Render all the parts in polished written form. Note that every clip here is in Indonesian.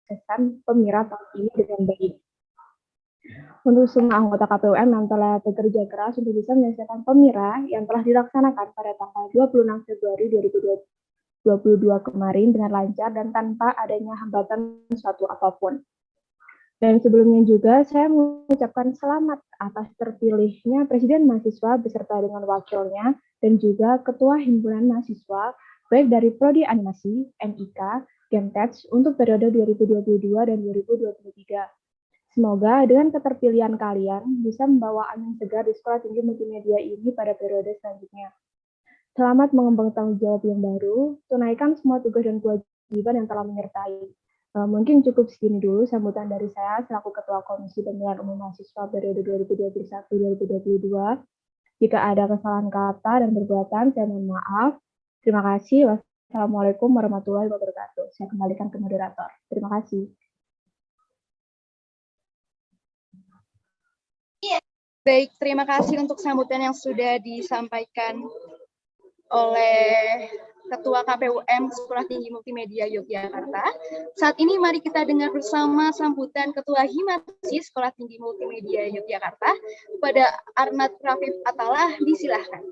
kesuksesan Pemira tahun ini dengan baik. Untuk semua anggota KPUM yang telah bekerja keras untuk bisa menyelesaikan Pemira yang telah dilaksanakan pada tanggal 26 Februari 2022 kemarin dengan lancar dan tanpa adanya hambatan suatu apapun. Dan sebelumnya juga saya mengucapkan selamat atas terpilihnya Presiden Mahasiswa beserta dengan wakilnya dan juga Ketua Himpunan Mahasiswa baik dari Prodi Animasi, MIK, Gemtech untuk periode 2022 dan 2023. Semoga dengan keterpilihan kalian bisa membawa angin segar di Sekolah Tinggi Multimedia ini pada periode selanjutnya. Selamat mengembang tanggung jawab yang baru, tunaikan semua tugas dan kewajiban yang telah menyertai. Mungkin cukup segini dulu sambutan dari saya selaku Ketua Komisi Pemilihan Umum Mahasiswa periode 2021-2022. Jika ada kesalahan kata dan perbuatan, saya mohon maaf. Terima kasih. Wassalamualaikum warahmatullahi wabarakatuh. Saya kembalikan ke moderator. Terima kasih. Baik, terima kasih untuk sambutan yang sudah disampaikan oleh Ketua KPUM Sekolah Tinggi Multimedia Yogyakarta. Saat ini mari kita dengar bersama sambutan Ketua Himasi Sekolah Tinggi Multimedia Yogyakarta kepada Arnad Rafif Atalah, disilahkan.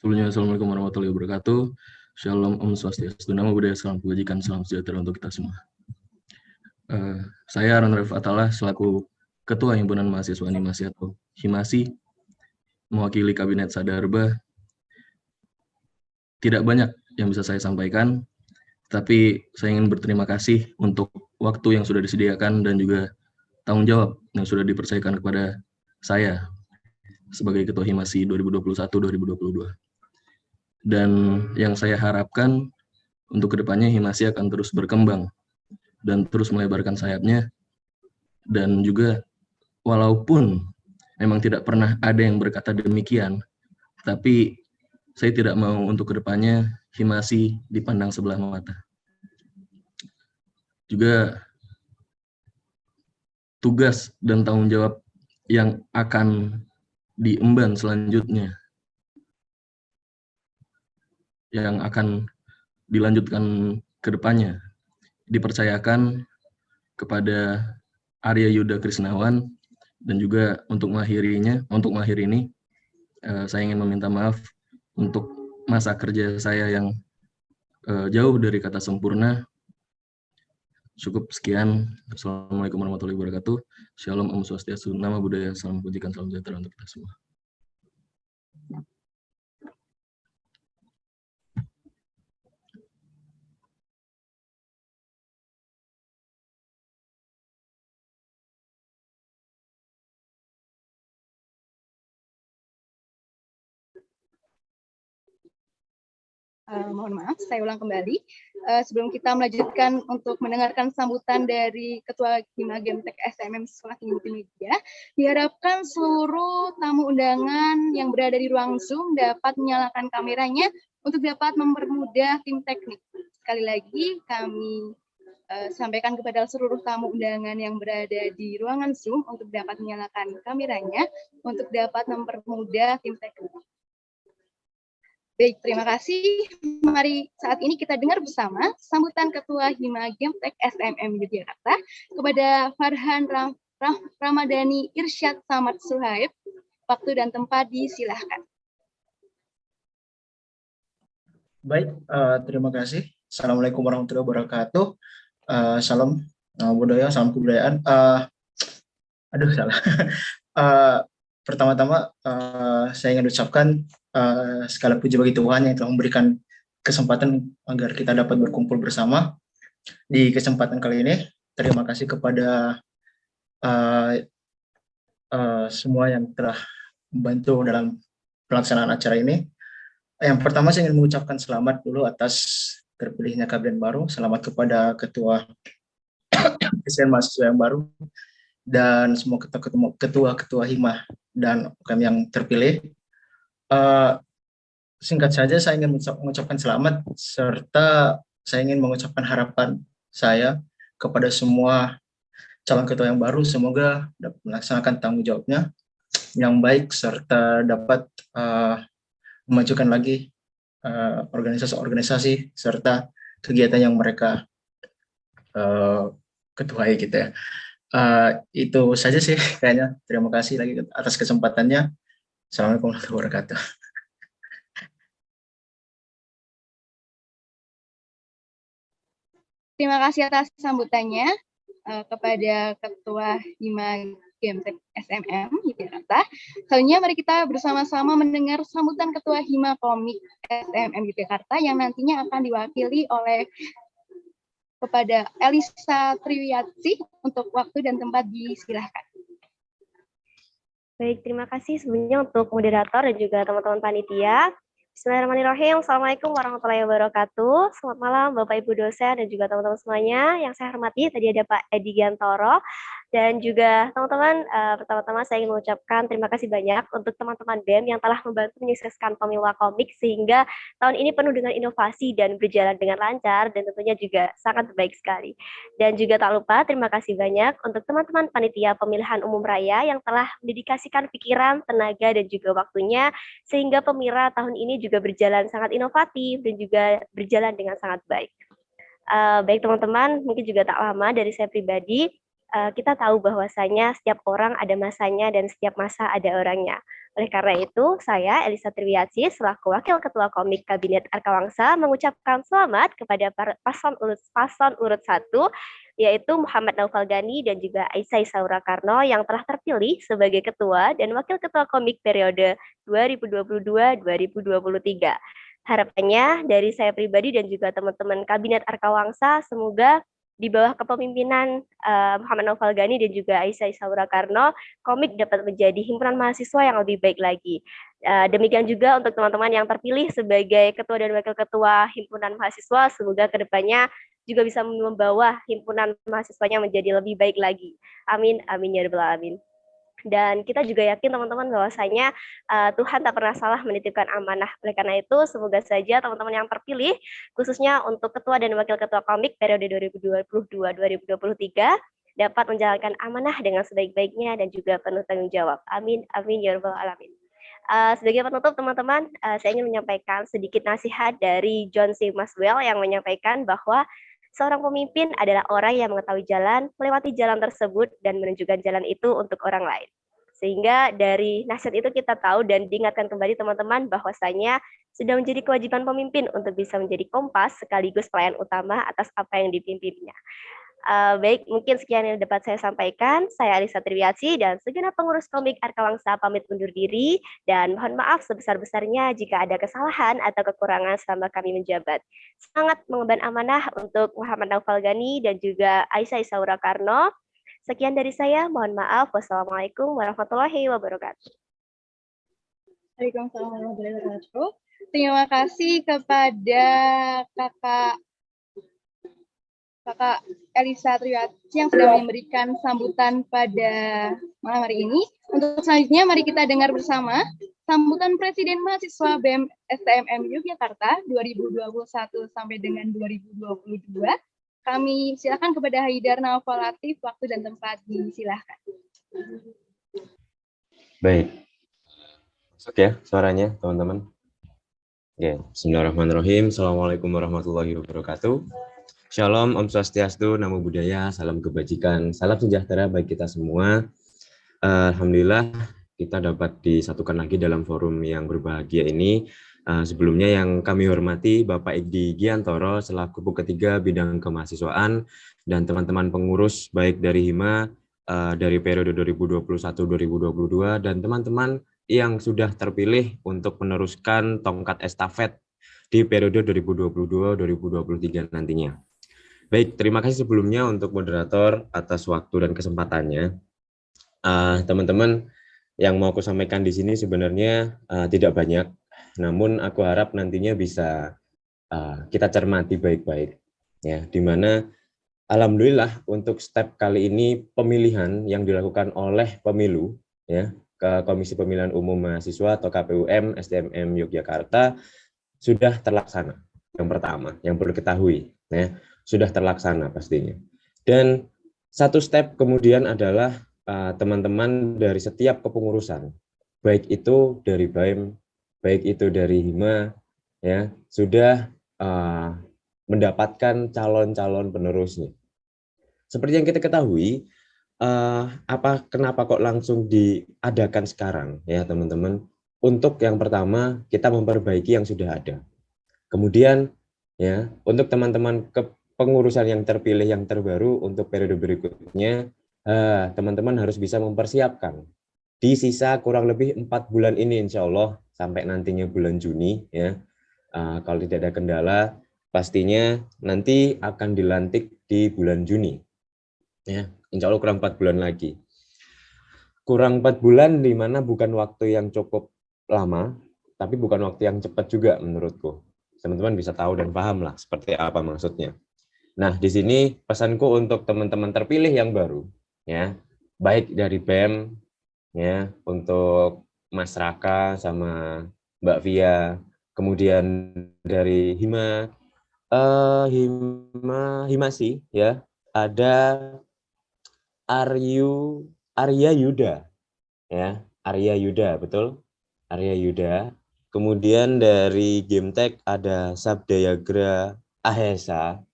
Sebelumnya, Assalamualaikum warahmatullahi wabarakatuh. Shalom, Om Swastiastu, Namo Buddhaya, salam kebajikan, salam sejahtera untuk kita semua. Saya Arnad Rafif Atalah, selaku Ketua Himpunan Mahasiswa Animasi atau Himasi, mewakili Kabinet Sadarba. Tidak banyak yang bisa saya sampaikan, tapi saya ingin berterima kasih untuk waktu yang sudah disediakan dan juga tanggung jawab yang sudah dipercayakan kepada saya sebagai Ketua Himasi 2021-2022. Dan yang saya harapkan untuk kedepannya Himasi akan terus berkembang dan terus melebarkan sayapnya, dan juga walaupun memang tidak pernah ada yang berkata demikian, tapi saya tidak mau untuk kedepannya Himasi dipandang sebelah mata. Juga tugas dan tanggung jawab yang akan diemban selanjutnya, yang akan dilanjutkan ke depannya, dipercayakan kepada Arya Yuda Krisnawan, dan juga untuk mengakhiri ini, saya ingin meminta maaf untuk masa kerja saya yang jauh dari kata sempurna. Cukup sekian. Assalamualaikum warahmatullahi wabarakatuh. Shalom, Om Swastiastu, Namo Buddhaya, salam kebajikan, salam sejahtera untuk kita semua. Mohon maaf, saya ulang kembali. Sebelum kita melanjutkan untuk mendengarkan sambutan dari Ketua Hima Gemtech SMM Sekolah Tinggi Multimedia, diharapkan seluruh tamu undangan yang berada di ruang Zoom dapat menyalakan kameranya untuk dapat mempermudah tim teknik. Sekali lagi kami sampaikan kepada seluruh tamu undangan yang berada di ruangan Zoom untuk dapat menyalakan kameranya untuk dapat mempermudah tim teknik. Baik, terima kasih. Mari saat ini kita dengar bersama sambutan Ketua Hima Gemtech SMM Yogyakarta kepada Farhan Ramadhani Irsyad Samad Suhaib. Waktu dan tempat disilahkan. Baik, terima kasih. Assalamualaikum warahmatullahi wabarakatuh. Salam budaya, salam kebudayaan. Salah. Pertama-tama saya ingin ucapkan segala puji bagi Tuhan yang telah memberikan kesempatan agar kita dapat berkumpul bersama di kesempatan kali ini. Terima kasih kepada semua yang telah membantu dalam pelaksanaan acara ini. Yang pertama saya ingin mengucapkan selamat dulu atas terpilihnya kabinet baru. Selamat kepada Ketua Presiden Mahasiswa yang baru dan semua ketua Hima dan kami yang terpilih. Singkat saja saya ingin mengucapkan selamat serta saya ingin mengucapkan harapan saya kepada semua calon ketua yang baru semoga dapat melaksanakan tanggung jawabnya yang baik serta dapat memajukan lagi organisasi-organisasi serta kegiatan yang mereka ketuai gitu ya. Itu saja sih kayaknya. Terima kasih lagi atas kesempatannya. Assalamualaikum warahmatullahi wabarakatuh. Terima kasih atas sambutannya kepada Ketua Hima Gemtek SMM Yogyakarta. Selanjutnya mari kita bersama-sama mendengar sambutan Ketua Hima Komik SMM Yogyakarta yang nantinya akan diwakili oleh kepada Elisa Triwiatsi. Untuk waktu dan tempat disilahkan. Baik, terima kasih sebelumnya untuk moderator dan juga teman-teman panitia. Bismillahirrahmanirrahim. Assalamualaikum warahmatullahi wabarakatuh. Selamat malam Bapak Ibu dosen dan juga teman-teman semuanya. Yang saya hormati tadi ada Pak Edi Giantoro dan juga teman-teman. Pertama-tama saya ingin mengucapkan terima kasih banyak untuk teman-teman BEM yang telah membantu menyukseskan Pemilu Komik sehingga tahun ini penuh dengan inovasi dan berjalan dengan lancar dan tentunya juga sangat baik sekali. Dan juga tak lupa terima kasih banyak untuk teman-teman panitia pemilihan umum raya yang telah mendedikasikan pikiran, tenaga dan juga waktunya sehingga Pemira tahun ini juga berjalan sangat inovatif dan juga berjalan dengan sangat baik. Baik teman-teman, mungkin juga tak lama dari saya pribadi, kita tahu bahwasanya setiap orang ada masanya dan setiap masa ada orangnya. Oleh karena itu, saya Elisa Triwiatsi selaku Wakil Ketua Komik Kabinet Arkawangsa mengucapkan selamat kepada paslon urut 1 yaitu Muhammad Naufal Gani dan juga Aisyah Saura Karno yang telah terpilih sebagai Ketua dan Wakil Ketua Komik periode 2022-2023. Harapannya dari saya pribadi dan juga teman-teman Kabinet Arkawangsa semoga di bawah kepemimpinan Muhammad Naufal Gani dan juga Aisyah Saura Karno, komik dapat menjadi himpunan mahasiswa yang lebih baik lagi. Demikian juga untuk teman-teman yang terpilih sebagai Ketua dan Wakil Ketua Himpunan Mahasiswa, semoga kedepannya juga bisa membawa himpunan mahasiswanya menjadi lebih baik lagi. Amin, amin ya rabbal alamin. Dan kita juga yakin teman-teman bahwasanya Tuhan tak pernah salah menitipkan amanah. Oleh karena itu, semoga saja teman-teman yang terpilih, khususnya untuk Ketua dan Wakil Ketua Komik periode 2022-2023, dapat menjalankan amanah dengan sebaik-baiknya dan juga penuh tanggung jawab. Amin, amin ya rabbal alamin. Sebagai penutup teman-teman, saya ingin menyampaikan sedikit nasihat dari John C. Maxwell yang menyampaikan bahwa seorang pemimpin adalah orang yang mengetahui jalan, melewati jalan tersebut, dan menunjukkan jalan itu untuk orang lain. Sehingga dari nasihat itu kita tahu dan diingatkan kembali teman-teman bahwasanya sudah menjadi kewajiban pemimpin untuk bisa menjadi kompas sekaligus pelayan utama atas apa yang dipimpinnya. Baik, mungkin sekian yang dapat saya sampaikan. Saya Elisa Triwiatsi dan segenap pengurus komik Arkawangsa pamit undur diri dan mohon maaf sebesar-besarnya jika ada kesalahan atau kekurangan selama kami menjabat. Semangat mengemban amanah untuk Muhammad Naufal Gani dan juga Aisyah Saura Karno. Sekian dari saya, mohon maaf. Wassalamualaikum warahmatullahi wabarakatuh. Waalaikumsalam warahmatullahi wabarakatuh. Terima kasih kepada Kakak Elisa Triwiatsi yang sudah memberikan sambutan pada malam hari ini. Untuk selanjutnya mari kita dengar bersama sambutan Presiden Mahasiswa BEM STMM Yogyakarta 2021 sampai dengan 2022. Kami silakan kepada Haidar Naufal Latif, waktu dan tempat disilahkan. Baik. Masuk ya suaranya teman-teman. Oke, bismillahirrahmanirrahim. Assalamualaikum warahmatullahi wabarakatuh. Shalom, Om Swastiastu, Namo Buddhaya, salam kebajikan, salam sejahtera bagi kita semua. Alhamdulillah kita dapat disatukan lagi dalam forum yang berbahagia ini. Sebelumnya yang kami hormati Bapak Edi Giantoro selaku ketiga bidang kemahasiswaan dan teman-teman pengurus baik dari Hima dari periode 2021-2022 dan teman-teman yang sudah terpilih untuk meneruskan tongkat estafet di periode 2022-2023 nantinya. Baik, terima kasih sebelumnya untuk moderator atas waktu dan kesempatannya. Teman-teman, yang mau aku sampaikan di sini sebenarnya tidak banyak, namun aku harap nantinya bisa kita cermati baik-baik. Ya, di mana alhamdulillah untuk step kali ini pemilihan yang dilakukan oleh Pemilu, ya, ke Komisi Pemilihan Umum Mahasiswa atau KPUM STMM Yogyakarta sudah terlaksana. Yang pertama, yang perlu diketahui, ya. Sudah terlaksana pastinya. Dan Satu step kemudian adalah teman-teman dari setiap kepengurusan, baik itu dari BEM, baik itu dari HIMA, ya sudah mendapatkan calon-calon penerusnya. Seperti yang kita ketahui, kenapa kok langsung diadakan sekarang, ya teman-teman? Untuk yang pertama, kita memperbaiki yang sudah ada. Kemudian, ya untuk teman-teman kepengurusan yang terpilih yang terbaru untuk periode berikutnya, teman-teman harus bisa mempersiapkan di sisa kurang lebih 4 bulan ini, insya Allah sampai nantinya bulan Juni, ya. Kalau tidak ada kendala, pastinya nanti akan dilantik di bulan Juni. Ya, insya Allah kurang 4 bulan lagi. Kurang 4 bulan di mana bukan waktu yang cukup lama, tapi bukan waktu yang cepat juga menurutku. Teman-teman bisa tahu dan paham lah seperti apa maksudnya. Nah, di sini pesanku untuk teman-teman terpilih yang baru, ya, baik dari BEM, ya, untuk Mas Raka sama Mbak Via, kemudian dari HIMA, Himasi, ya, ada Arya Yuda, ya, Arya Yuda, betul, Arya Yuda. Kemudian dari Gametech ada Sabdayagra Ahesa,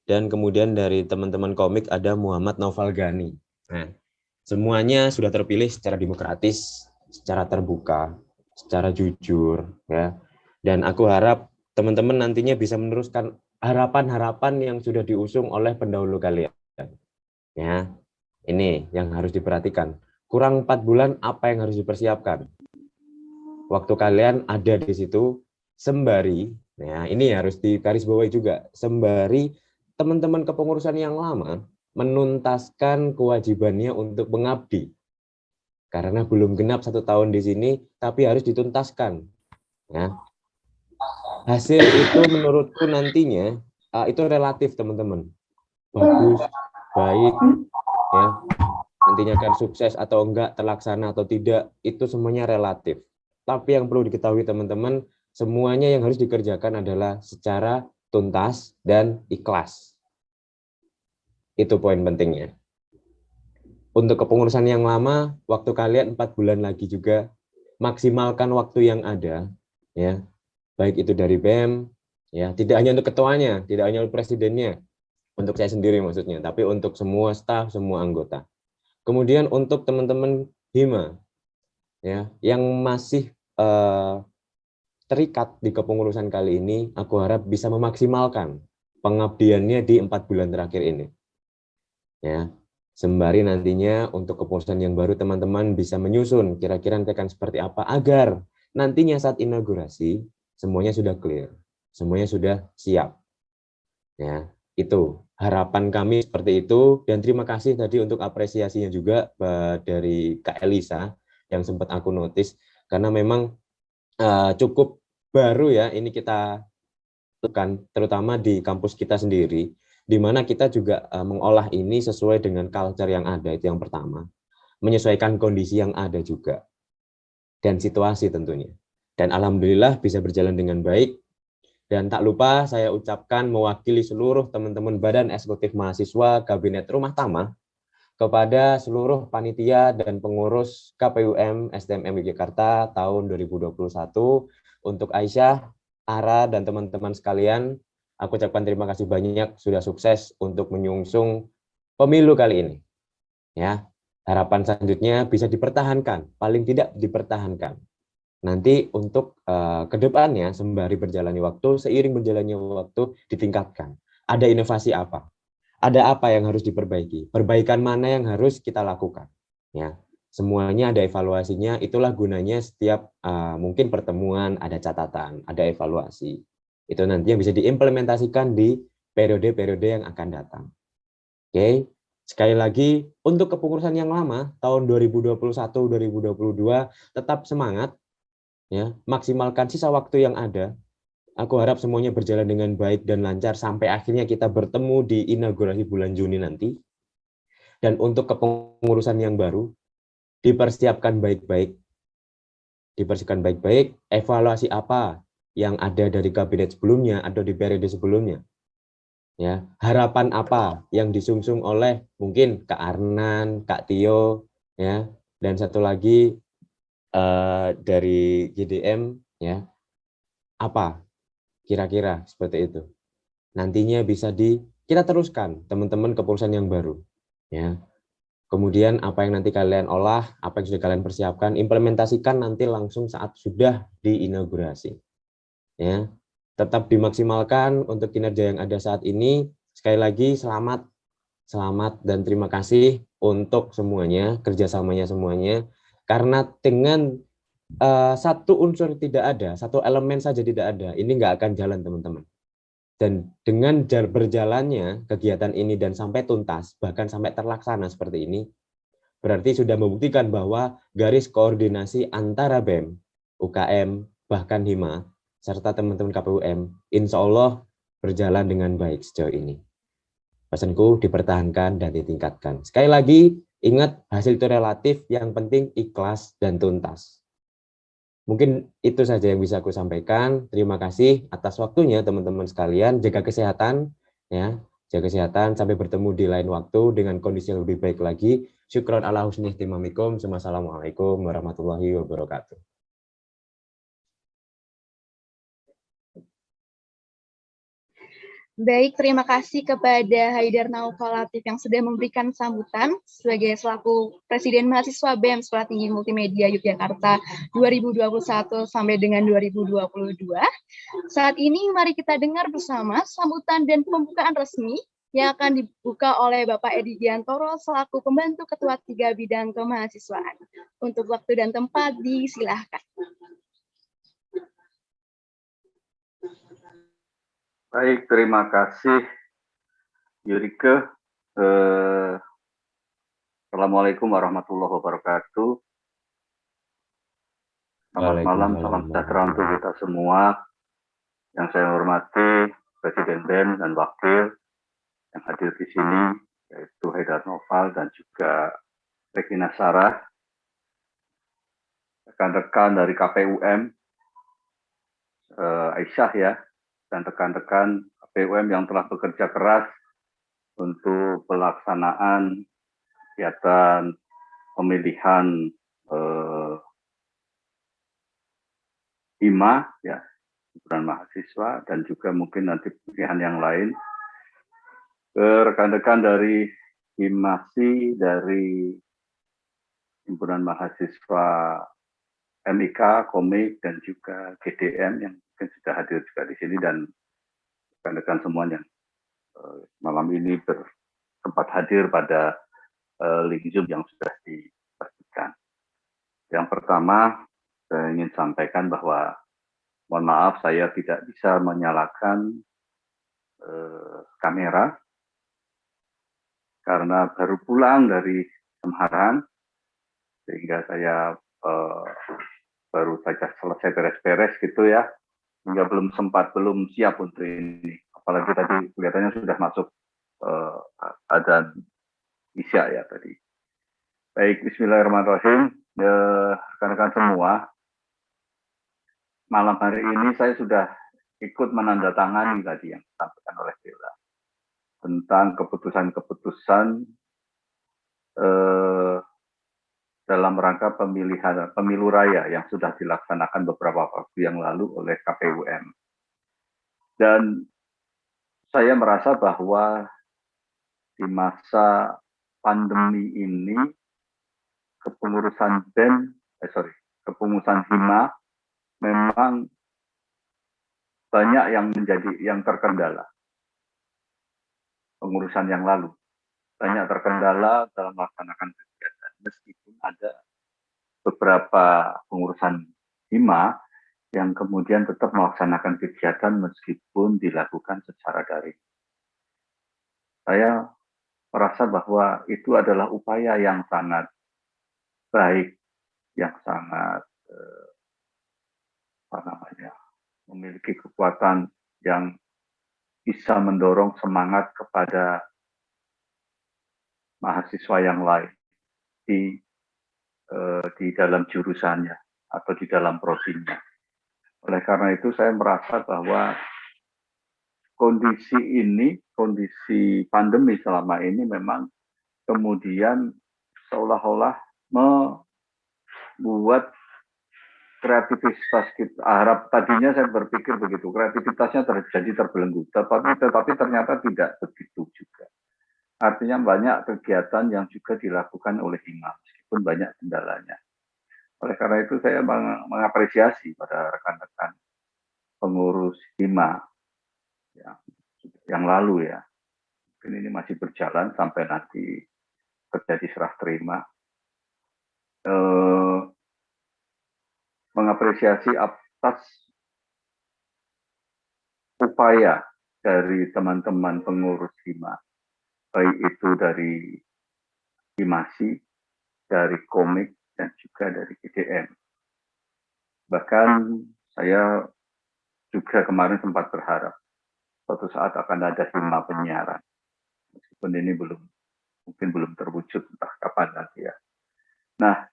dan kemudian dari teman-teman komik ada Muhammad Naufal Gani. Nah, semuanya sudah terpilih secara demokratis, secara terbuka, secara jujur, ya. Dan aku harap teman-teman nantinya bisa meneruskan harapan-harapan yang sudah diusung oleh pendahulu kalian. Ya, ini yang harus diperhatikan. Kurang 4 bulan apa yang harus dipersiapkan? Waktu kalian ada di situ sembari, ya ini harus digarisbawahi juga, sembari teman-teman kepengurusan yang lama menuntaskan kewajibannya untuk mengabdi. Karena belum genap 1 tahun di sini, tapi harus dituntaskan. Ya. Hasil itu menurutku nantinya itu relatif teman-teman. Bagus, baik, ya. Nantinya akan sukses atau enggak, terlaksana atau tidak, itu semuanya relatif. Tapi yang perlu diketahui teman-teman, semuanya yang harus dikerjakan adalah secara tuntas dan ikhlas. Itu poin pentingnya. Untuk kepengurusan yang lama, waktu kalian 4 bulan lagi juga, maksimalkan waktu yang ada, ya, baik itu dari BEM, ya, tidak hanya untuk ketuanya, tidak hanya untuk presidennya, untuk saya sendiri maksudnya, tapi untuk semua staf, semua anggota. Kemudian untuk teman-teman HIMA, ya, yang masih terikat di kepengurusan kali ini, aku harap bisa memaksimalkan pengabdiannya di 4 bulan terakhir ini. Ya, sembari nantinya untuk kepengurusan yang baru teman-teman bisa menyusun kira-kira nanti akan seperti apa agar nantinya saat inaugurasi semuanya sudah clear, semuanya sudah siap. Ya, itu harapan kami seperti itu, dan terima kasih tadi untuk apresiasinya juga dari Kak Elisa yang sempat aku notice, karena memang cukup baru ya ini kita lakukan, terutama di kampus kita sendiri, di mana kita juga mengolah ini sesuai dengan culture yang ada, itu yang pertama. Menyesuaikan kondisi yang ada juga, dan situasi tentunya. Dan alhamdulillah bisa berjalan dengan baik. Dan tak lupa saya ucapkan mewakili seluruh teman-teman Badan Eksekutif Mahasiswa Kabinet Rumah Tama kepada seluruh panitia dan pengurus KPUM STMM Yogyakarta tahun 2021, untuk Aisyah, Ara, dan teman-teman sekalian, aku ucapkan terima kasih banyak sudah sukses untuk menyungsung pemilu kali ini. Ya, harapan selanjutnya bisa dipertahankan, paling tidak dipertahankan. Nanti untuk kedepannya sembari berjalannya waktu, seiring berjalannya waktu ditingkatkan. Ada inovasi apa? Ada apa yang harus diperbaiki? Perbaikan mana yang harus kita lakukan? Ya, semuanya ada evaluasinya. Itulah gunanya setiap mungkin pertemuan ada catatan, ada evaluasi. Itu nanti yang bisa diimplementasikan di periode-periode yang akan datang. Oke, sekali lagi untuk kepengurusan yang lama tahun 2021-2022 tetap semangat, ya, maksimalkan sisa waktu yang ada. Aku harap semuanya berjalan dengan baik dan lancar sampai akhirnya kita bertemu di inaugurasi bulan Juni nanti. Dan untuk kepengurusan yang baru, dipersiapkan baik-baik. Dipersiapkan baik-baik, evaluasi apa yang ada dari kabinet sebelumnya atau di periode sebelumnya. Ya, harapan apa yang disungsung oleh mungkin Kak Arnan, Kak Tio, ya, dan satu lagi dari GDM, ya, apa kira-kira seperti itu. Nantinya bisa kita teruskan teman-teman kepengurusan yang baru, ya. Kemudian apa yang nanti kalian olah, apa yang sudah kalian persiapkan, implementasikan nanti langsung saat sudah diinaugurasi. Ya, tetap dimaksimalkan untuk kinerja yang ada saat ini. Sekali lagi selamat dan terima kasih untuk semuanya, kerjasamanya semuanya. Karena dengan satu unsur tidak ada, satu elemen saja tidak ada, ini nggak akan jalan teman-teman. Dan dengan berjalannya kegiatan ini dan sampai tuntas, bahkan sampai terlaksana seperti ini, berarti sudah membuktikan bahwa garis koordinasi antara BEM, UKM, bahkan HIMA, serta teman-teman KPUM, insya Allah berjalan dengan baik sejauh ini. Pesanku dipertahankan dan ditingkatkan. Sekali lagi, ingat hasil itu relatif, yang penting ikhlas dan tuntas. Mungkin itu saja yang bisa aku sampaikan. Terima kasih atas waktunya teman-teman sekalian. Jaga kesehatan, ya. Jaga kesehatan. Sampai bertemu di lain waktu dengan kondisi yang lebih baik lagi. Syukron ala husni ihtimamikum. Wassalamualaikum warahmatullahi wabarakatuh. Baik, terima kasih kepada Haidar Naufal Latif yang sudah memberikan sambutan sebagai selaku Presiden Mahasiswa BEM Sekolah Tinggi Multimedia Yogyakarta 2021 sampai dengan 2022. Saat ini mari kita dengar bersama sambutan dan pembukaan resmi yang akan dibuka oleh Bapak Edi Giantoro selaku Pembantu Ketua 3 Bidang Kemahasiswaan. Untuk waktu dan tempat disilahkan. Baik, terima kasih Yurike. Assalamualaikum warahmatullahi wabarakatuh. Selamat malam, salam sejahtera untuk kita semua. Yang saya hormati Presiden BEM dan Wakil yang hadir di sini, yaitu Haidar Naufal dan juga Regina Sarah, rekan-rekan dari KPUM, Aisyah ya, dan rekan-rekan KPUM yang telah bekerja keras untuk pelaksanaan kegiatan pemilihan HIMA, ya, himpunan mahasiswa, dan juga mungkin nanti pilihan yang lain. Rekan-rekan dari HIMASI, dari himpunan mahasiswa MIK, Komik, dan juga GDM yang mungkin sudah hadir juga di sini, dan rekan-rekan semuanya malam ini sempat hadir pada link Zoom yang sudah dipastikan. Yang pertama, saya ingin sampaikan bahwa mohon maaf saya tidak bisa menyalakan kamera karena baru pulang dari Semarang, sehingga saya baru saja selesai beres-beres gitu ya, hingga belum siap untuk ini. Apalagi tadi kelihatannya sudah masuk adzan Isya ya tadi. Baik, bismillahirrahmanirrahim. Rekan-rekan semua, malam hari ini saya sudah ikut menandatangani tadi yang disampaikan oleh Bella tentang keputusan-keputusan dalam rangka pemilu raya yang sudah dilaksanakan beberapa waktu yang lalu oleh KPUM. Dan saya merasa bahwa di masa pandemi ini kepengurusan kepengurusan HIMA memang banyak yang terkendala. Pengurusan yang lalu banyak terkendala dalam melaksanakan kegiatan, meskipun ada beberapa pengurusan HIMA yang kemudian tetap melaksanakan kegiatan meskipun dilakukan secara daring. Saya merasa bahwa itu adalah upaya yang sangat baik, yang sangat memiliki kekuatan yang bisa mendorong semangat kepada mahasiswa yang lain di dalam jurusannya atau di dalam prodinya. Oleh karena itu saya merasa bahwa kondisi pandemi selama ini memang kemudian seolah-olah membuat kreativitas kita, tadinya saya berpikir begitu, kreativitasnya terjadi terbelenggu, tetapi ternyata tidak begitu juga. Artinya banyak kegiatan yang juga dilakukan oleh HIMA, meskipun banyak kendalanya. Oleh karena itu saya mengapresiasi pada rekan-rekan pengurus HIMA yang lalu ya. Mungkin ini masih berjalan sampai nanti terjadi serah terima. Mengapresiasi atas upaya dari teman-teman pengurus HIMA, baik itu dari HIMASI, dari komik, dan juga dari GDM. Bahkan saya juga kemarin sempat berharap suatu saat akan ada HIMA penyiaran. Meskipun ini mungkin belum terwujud, entah kapan nanti ya. Nah,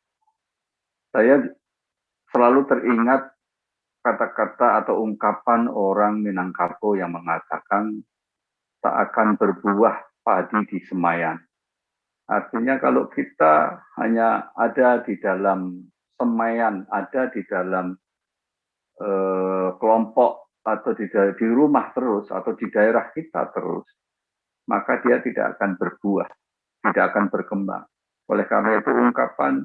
saya selalu teringat kata-kata atau ungkapan orang Minangkabau yang mengatakan tak akan berbuah padi di Semayan. Artinya kalau kita hanya ada di dalam Semayan, ada di dalam kelompok atau di rumah terus atau di daerah kita terus, maka dia tidak akan berbuah, tidak akan berkembang. Oleh karena itu ungkapan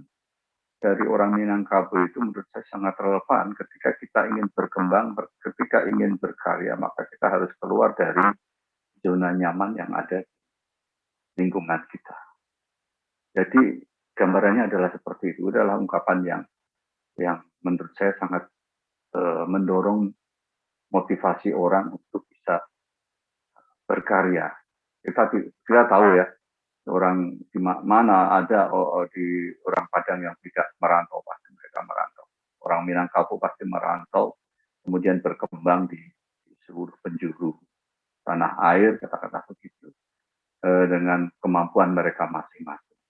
dari orang Minangkabau itu menurut saya sangat relevan ketika kita ingin berkembang, ketika ingin berkarya, maka kita harus keluar dari zona nyaman yang ada di lingkungan kita. Jadi gambarannya adalah seperti itu, adalah ungkapan yang menurut saya sangat mendorong motivasi orang untuk bisa berkarya. Kita tahu ya, orang di mana ada di orang Padang yang tidak merantau, pasti mereka merantau. Orang Minangkabau pasti merantau, kemudian berkembang di seluruh penjuru tanah air, kata-kata begitu, dengan kemampuan mereka masing-masing.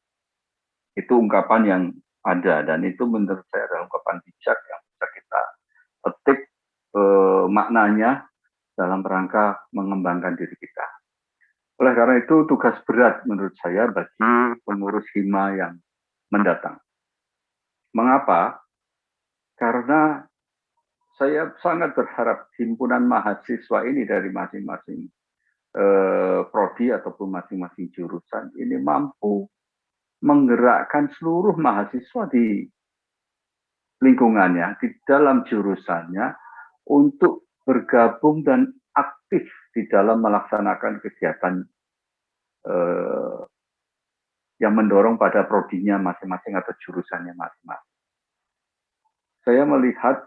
Itu ungkapan yang ada, dan itu menurut saya adalah ungkapan bijak yang bisa kita petik maknanya dalam rangka mengembangkan diri kita. Oleh karena itu, tugas berat menurut saya bagi pengurus HIMA yang mendatang. Mengapa? Karena saya sangat berharap himpunan mahasiswa ini dari masing-masing prodi ataupun masing-masing jurusan ini mampu menggerakkan seluruh mahasiswa di lingkungannya, di dalam jurusannya, untuk bergabung dan aktif di dalam melaksanakan kegiatan yang mendorong pada prodinya masing-masing atau jurusannya masing-masing. Saya melihat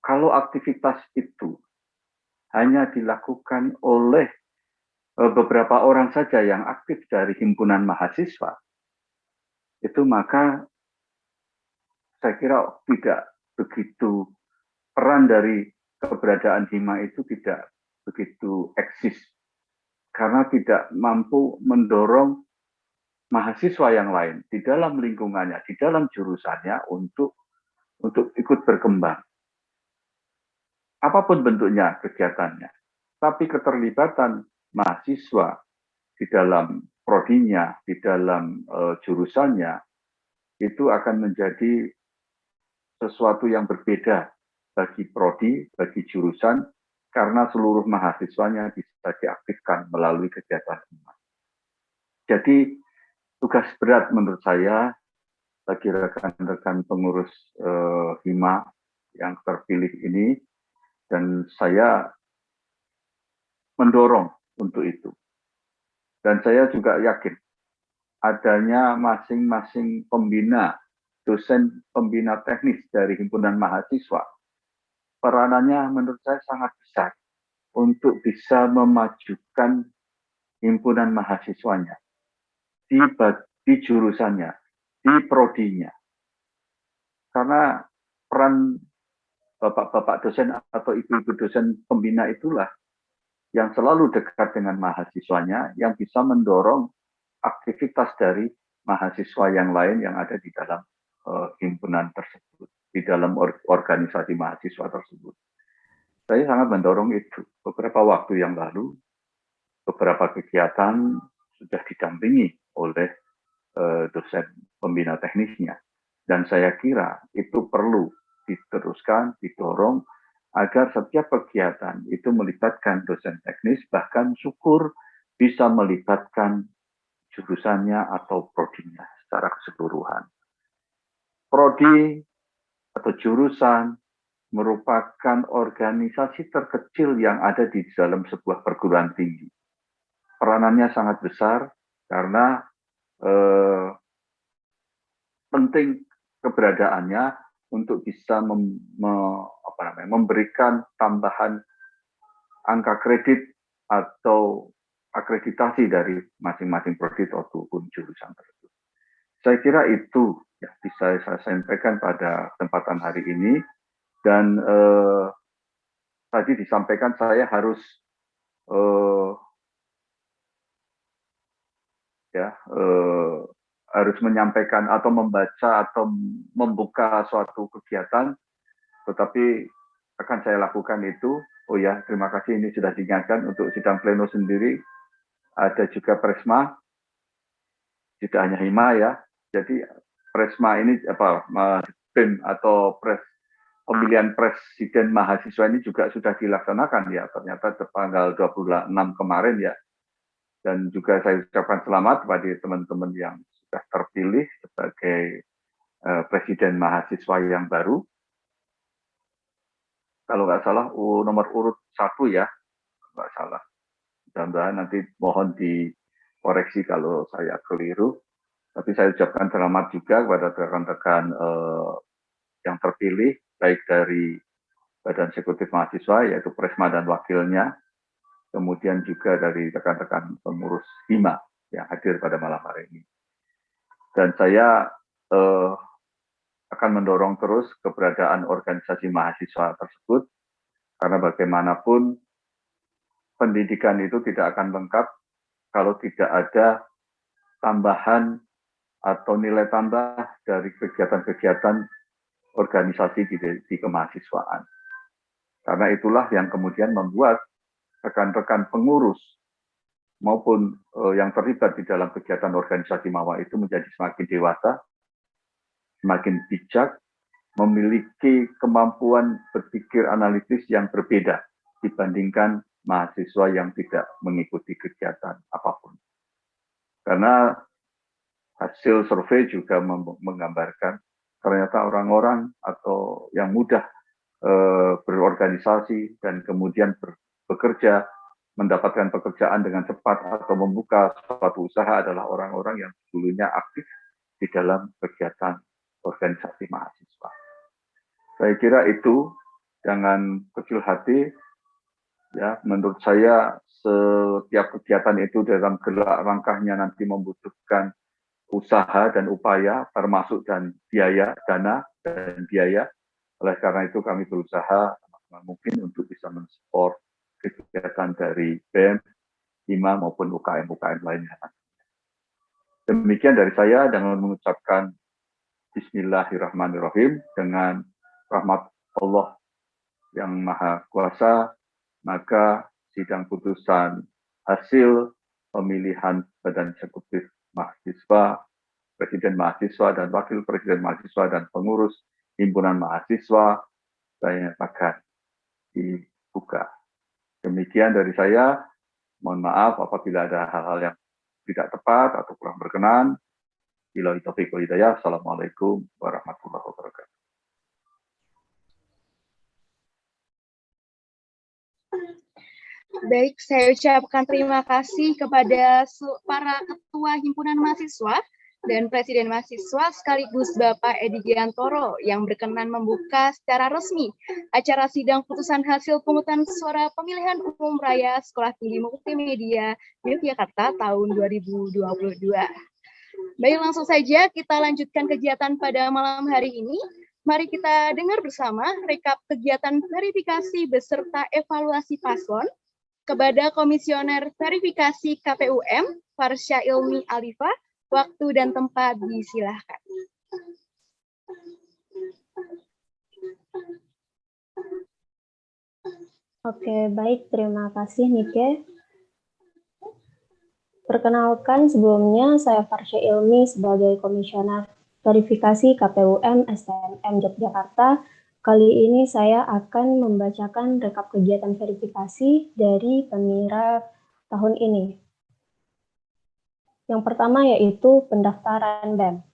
kalau aktivitas itu hanya dilakukan oleh beberapa orang saja yang aktif dari himpunan mahasiswa, itu maka saya kira tidak begitu, peran dari keberadaan HIMA itu tidak begitu eksis, karena tidak mampu mendorong mahasiswa yang lain di dalam lingkungannya, di dalam jurusannya untuk ikut berkembang. Apapun bentuknya kegiatannya, tapi keterlibatan mahasiswa di dalam prodinya, di dalam jurusannya, itu akan menjadi sesuatu yang berbeda bagi prodi, bagi jurusan, karena seluruh mahasiswanya bisa diaktifkan melalui kegiatan HIMA. Jadi tugas berat menurut saya bagi rekan-rekan pengurus HIMA yang terpilih ini, dan saya mendorong untuk itu. Dan saya juga yakin adanya masing-masing pembina, dosen pembina teknis dari himpunan mahasiswa, peranannya menurut saya sangat besar untuk bisa memajukan himpunan mahasiswanya di jurusannya, di prodinya. Karena peran bapak-bapak dosen atau ibu-ibu dosen pembina itulah yang selalu dekat dengan mahasiswanya, yang bisa mendorong aktivitas dari mahasiswa yang lain yang ada di dalam himpunan tersebut, di dalam organisasi mahasiswa tersebut. Saya sangat mendorong itu. Beberapa waktu yang lalu, beberapa kegiatan sudah didampingi oleh dosen pembina teknisnya. Dan saya kira itu perlu diteruskan, didorong, agar setiap kegiatan itu melibatkan dosen teknis, bahkan syukur bisa melibatkan jurusannya atau prodinya secara keseluruhan. Prodi atau jurusan merupakan organisasi terkecil yang ada di dalam sebuah perguruan tinggi. Peranannya sangat besar karena penting keberadaannya untuk bisa memberikan tambahan angka kredit atau akreditasi dari masing-masing prodi ataupun jurusan tersebut. Saya kira itu ya, bisa saya sampaikan pada kesempatan hari ini. Dan tadi disampaikan saya harus harus menyampaikan atau membaca atau membuka suatu kegiatan, tetapi akan saya lakukan itu. Oh ya, terima kasih, ini sudah diingatkan untuk sidang pleno sendiri. Ada juga Presma, tidak hanya Hima ya. Jadi Presma ini BEM atau pemilihan presiden mahasiswa ini juga sudah dilaksanakan ya, ternyata tanggal 26 kemarin ya. Dan juga saya ucapkan selamat kepada teman-teman yang sudah terpilih sebagai presiden mahasiswa yang baru. Kalau nggak salah nomor urut 1 ya, nggak salah. Mudah-mudahan nanti mohon dikoreksi kalau saya keliru. Tapi saya ucapkan selamat juga kepada rekan-rekan yang terpilih, baik dari Badan Eksekutif Mahasiswa, yaitu Presma dan wakilnya, kemudian juga dari rekan-rekan pengurus Hima yang hadir pada malam hari ini. Dan saya akan mendorong terus keberadaan organisasi mahasiswa tersebut, karena bagaimanapun pendidikan itu tidak akan lengkap kalau tidak ada tambahan atau nilai tambah dari kegiatan-kegiatan organisasi di kemahasiswaan. Karena itulah yang kemudian membuat rekan-rekan pengurus maupun yang terlibat di dalam kegiatan organisasi MAWA itu menjadi semakin dewasa, semakin bijak, memiliki kemampuan berpikir analitis yang berbeda dibandingkan mahasiswa yang tidak mengikuti kegiatan apapun. Karena hasil survei juga menggambarkan ternyata orang-orang atau yang mudah berorganisasi dan kemudian bekerja, mendapatkan pekerjaan dengan cepat atau membuka suatu usaha adalah orang-orang yang dulunya aktif di dalam kegiatan organisasi mahasiswa. Saya kira itu, jangan kecil hati. Ya, menurut saya setiap kegiatan itu dalam gerak langkahnya nanti membutuhkan usaha dan upaya, termasuk dan biaya, dana dan biaya. Oleh karena itu kami berusaha mungkin untuk bisa mensupport kegiatan dari BEM, Hima maupun UKM-UKM lainnya. Demikian dari saya dengan mengucapkan Bismillahirrahmanirrahim, dengan rahmat Allah yang Maha Kuasa, maka sidang putusan hasil pemilihan Badan Eksekutif Mahasiswa, Presiden Mahasiswa dan Wakil Presiden Mahasiswa dan pengurus Himpunan Mahasiswa saya nyatakan dibuka. Demikian dari saya. Mohon maaf apabila ada hal-hal yang tidak tepat atau kurang berkenan. Billahi taufiq wal hidayah. Assalamualaikum warahmatullahi wabarakatuh. Baik, saya ucapkan terima kasih kepada para ketua himpunan mahasiswa dan presiden mahasiswa sekaligus Bapak Edi Giantoro yang berkenan membuka secara resmi acara sidang putusan hasil pungutan suara pemilihan umum raya Sekolah Tinggi Multimedia Yogyakarta tahun 2022. Baik, langsung saja kita lanjutkan kegiatan pada malam hari ini. Mari kita dengar bersama rekap kegiatan verifikasi beserta evaluasi paslon kepada Komisioner Verifikasi KPUM, Farsha Ilmi Alifa. Waktu dan tempat disilahkan. Oke, baik. Terima kasih, Nike. Perkenalkan, sebelumnya saya Farsya Ilmi sebagai Komisioner Verifikasi KPUM STMM Yogyakarta. Kali ini saya akan membacakan rekap kegiatan verifikasi dari Pemira tahun ini. Yang pertama yaitu pendaftaran BEM.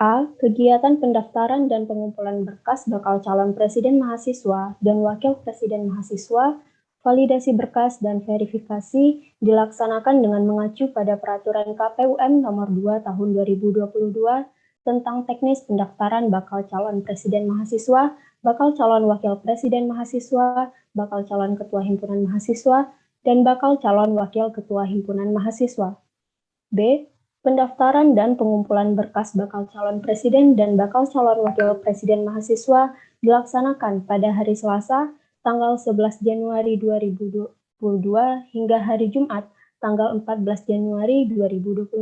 A. Kegiatan pendaftaran dan pengumpulan berkas bakal calon presiden mahasiswa dan wakil presiden mahasiswa, validasi berkas dan verifikasi dilaksanakan dengan mengacu pada Peraturan KPUM Nomor 2 Tahun 2022 tentang teknis pendaftaran bakal calon presiden mahasiswa, bakal calon wakil presiden mahasiswa, bakal calon ketua himpunan mahasiswa, dan bakal calon wakil ketua himpunan mahasiswa. B. Pendaftaran dan pengumpulan berkas bakal calon presiden dan bakal calon wakil presiden mahasiswa dilaksanakan pada hari Selasa, tanggal 11 Januari 2022 hingga hari Jumat, tanggal 14 Januari 2022.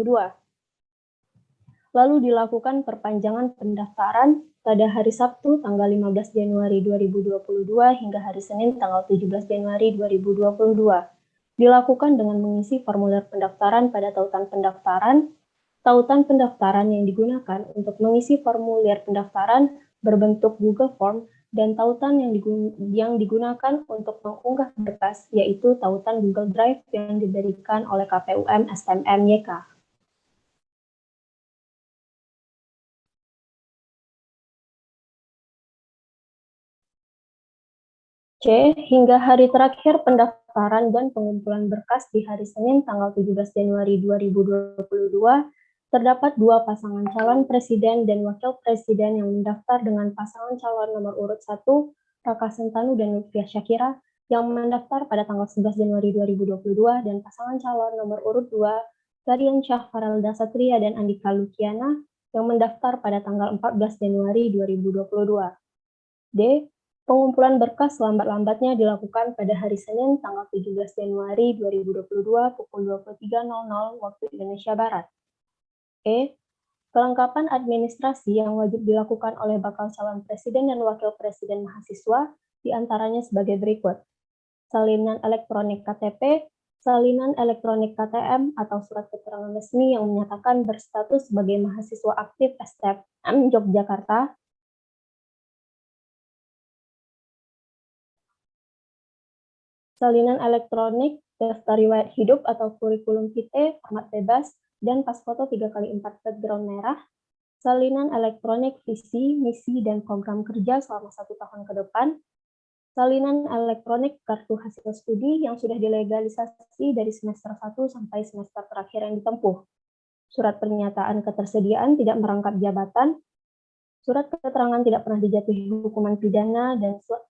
Lalu dilakukan perpanjangan pendaftaran pada hari Sabtu, tanggal 15 Januari 2022 hingga hari Senin, tanggal 17 Januari 2022. Dilakukan dengan mengisi formulir pendaftaran pada tautan pendaftaran yang digunakan untuk mengisi formulir pendaftaran berbentuk Google Form, dan tautan yang digunakan untuk mengunggah berkas yaitu tautan Google Drive yang diberikan oleh KPUM STMM YK. C. Hingga hari terakhir pendaftaran dan pengumpulan berkas di hari Senin tanggal 17 Januari 2022, terdapat 2 pasangan calon presiden dan wakil presiden yang mendaftar dengan pasangan calon nomor urut 1, Raka Sentanu dan Lutfia Syakira, yang mendaftar pada tanggal 11 Januari 2022, dan pasangan calon nomor urut 2, Garian Syah Farelda Satria dan Andika Lukiana, yang mendaftar pada tanggal 14 Januari 2022. D. Pengumpulan berkas lambat-lambatnya dilakukan pada hari Senin tanggal 17 Januari 2022 pukul 23.00 waktu Indonesia Barat. E. Kelengkapan administrasi yang wajib dilakukan oleh bakal calon presiden dan wakil presiden mahasiswa diantaranya sebagai berikut. Salinan elektronik KTP, salinan elektronik KTM atau surat keterangan resmi yang menyatakan berstatus sebagai mahasiswa aktif STMM Yogyakarta, salinan elektronik daftar riwayat hidup atau kurikulum vitae format bebas dan pas foto 3x4 background merah, salinan elektronik visi, misi, dan program kerja selama 1 tahun ke depan, salinan elektronik kartu hasil studi yang sudah dilegalisasi dari semester 1 sampai semester terakhir yang ditempuh, surat pernyataan ketersediaan tidak merangkap jabatan, surat keterangan tidak pernah dijatuhi hukuman pidana,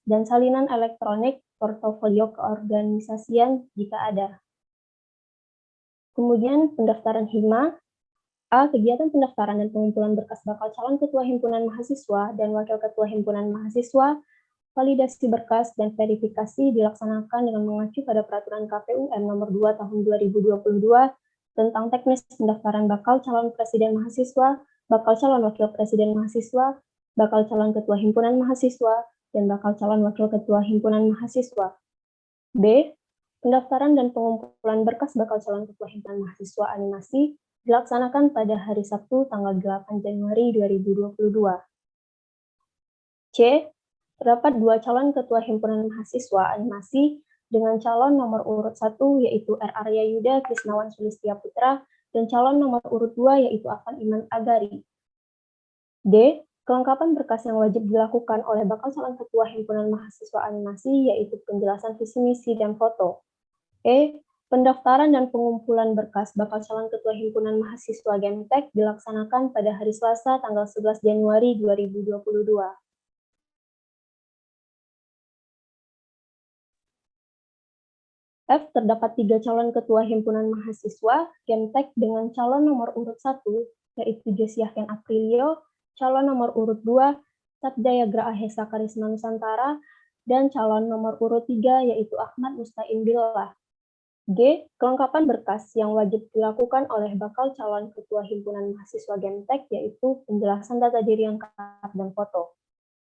dan salinan elektronik portofolio keorganisasian jika ada. Kemudian pendaftaran HIMA. A. Kegiatan pendaftaran dan pengumpulan berkas bakal calon ketua himpunan mahasiswa dan wakil ketua himpunan mahasiswa, validasi berkas dan verifikasi dilaksanakan dengan mengacu pada Peraturan KPUM Nomor 2 Tahun 2022 tentang teknis pendaftaran bakal calon presiden mahasiswa, bakal calon wakil presiden mahasiswa, bakal calon ketua himpunan mahasiswa, dan bakal calon wakil ketua himpunan mahasiswa. B. Pendaftaran dan pengumpulan berkas bakal calon ketua himpunan mahasiswa animasi dilaksanakan pada hari Sabtu tanggal 8 Januari 2022. C. Terdapat 2 calon ketua himpunan mahasiswa animasi dengan calon nomor urut 1 yaitu R. Arya Yuda Krisnawan Sulistia Putra dan calon nomor urut 2 yaitu Afan Iman Agari. D. Kelengkapan berkas yang wajib dilakukan oleh bakal calon ketua himpunan mahasiswa animasi yaitu penjelasan visi misi dan foto. E. Pendaftaran dan pengumpulan berkas bakal calon ketua himpunan mahasiswa Gemtek dilaksanakan pada hari Selasa tanggal 11 Januari 2022. F. Terdapat 3 calon ketua himpunan mahasiswa Gemtek dengan calon nomor urut 1 yaitu Josiaken Aprilio, calon nomor urut 2 Satjaya Grahesa Karisma Nusantara, dan calon nomor urut 3 yaitu Ahmad Mustain Billah. G. Kelengkapan berkas yang wajib dilakukan oleh bakal calon ketua himpunan mahasiswa Gemtek yaitu penjelasan data diri yang lengkap dan foto.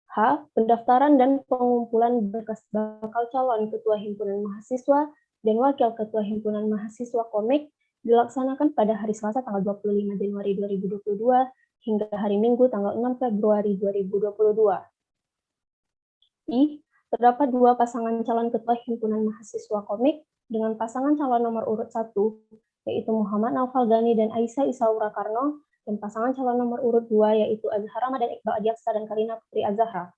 H. Pendaftaran dan pengumpulan berkas bakal calon Ketua Himpunan Mahasiswa dan Wakil Ketua Himpunan Mahasiswa Komik dilaksanakan pada hari Selasa tanggal 25 Januari 2022 hingga hari Minggu tanggal 6 Februari 2022. I. Terdapat 2 pasangan calon Ketua Himpunan Mahasiswa Komik dengan pasangan calon nomor urut 1, yaitu Muhammad Naufal Gani dan Aisyah Isaura Karno, dan pasangan calon nomor urut 2, yaitu Azhar Ramadan Iqbal Adiaksa dan Karina Putri Azahra.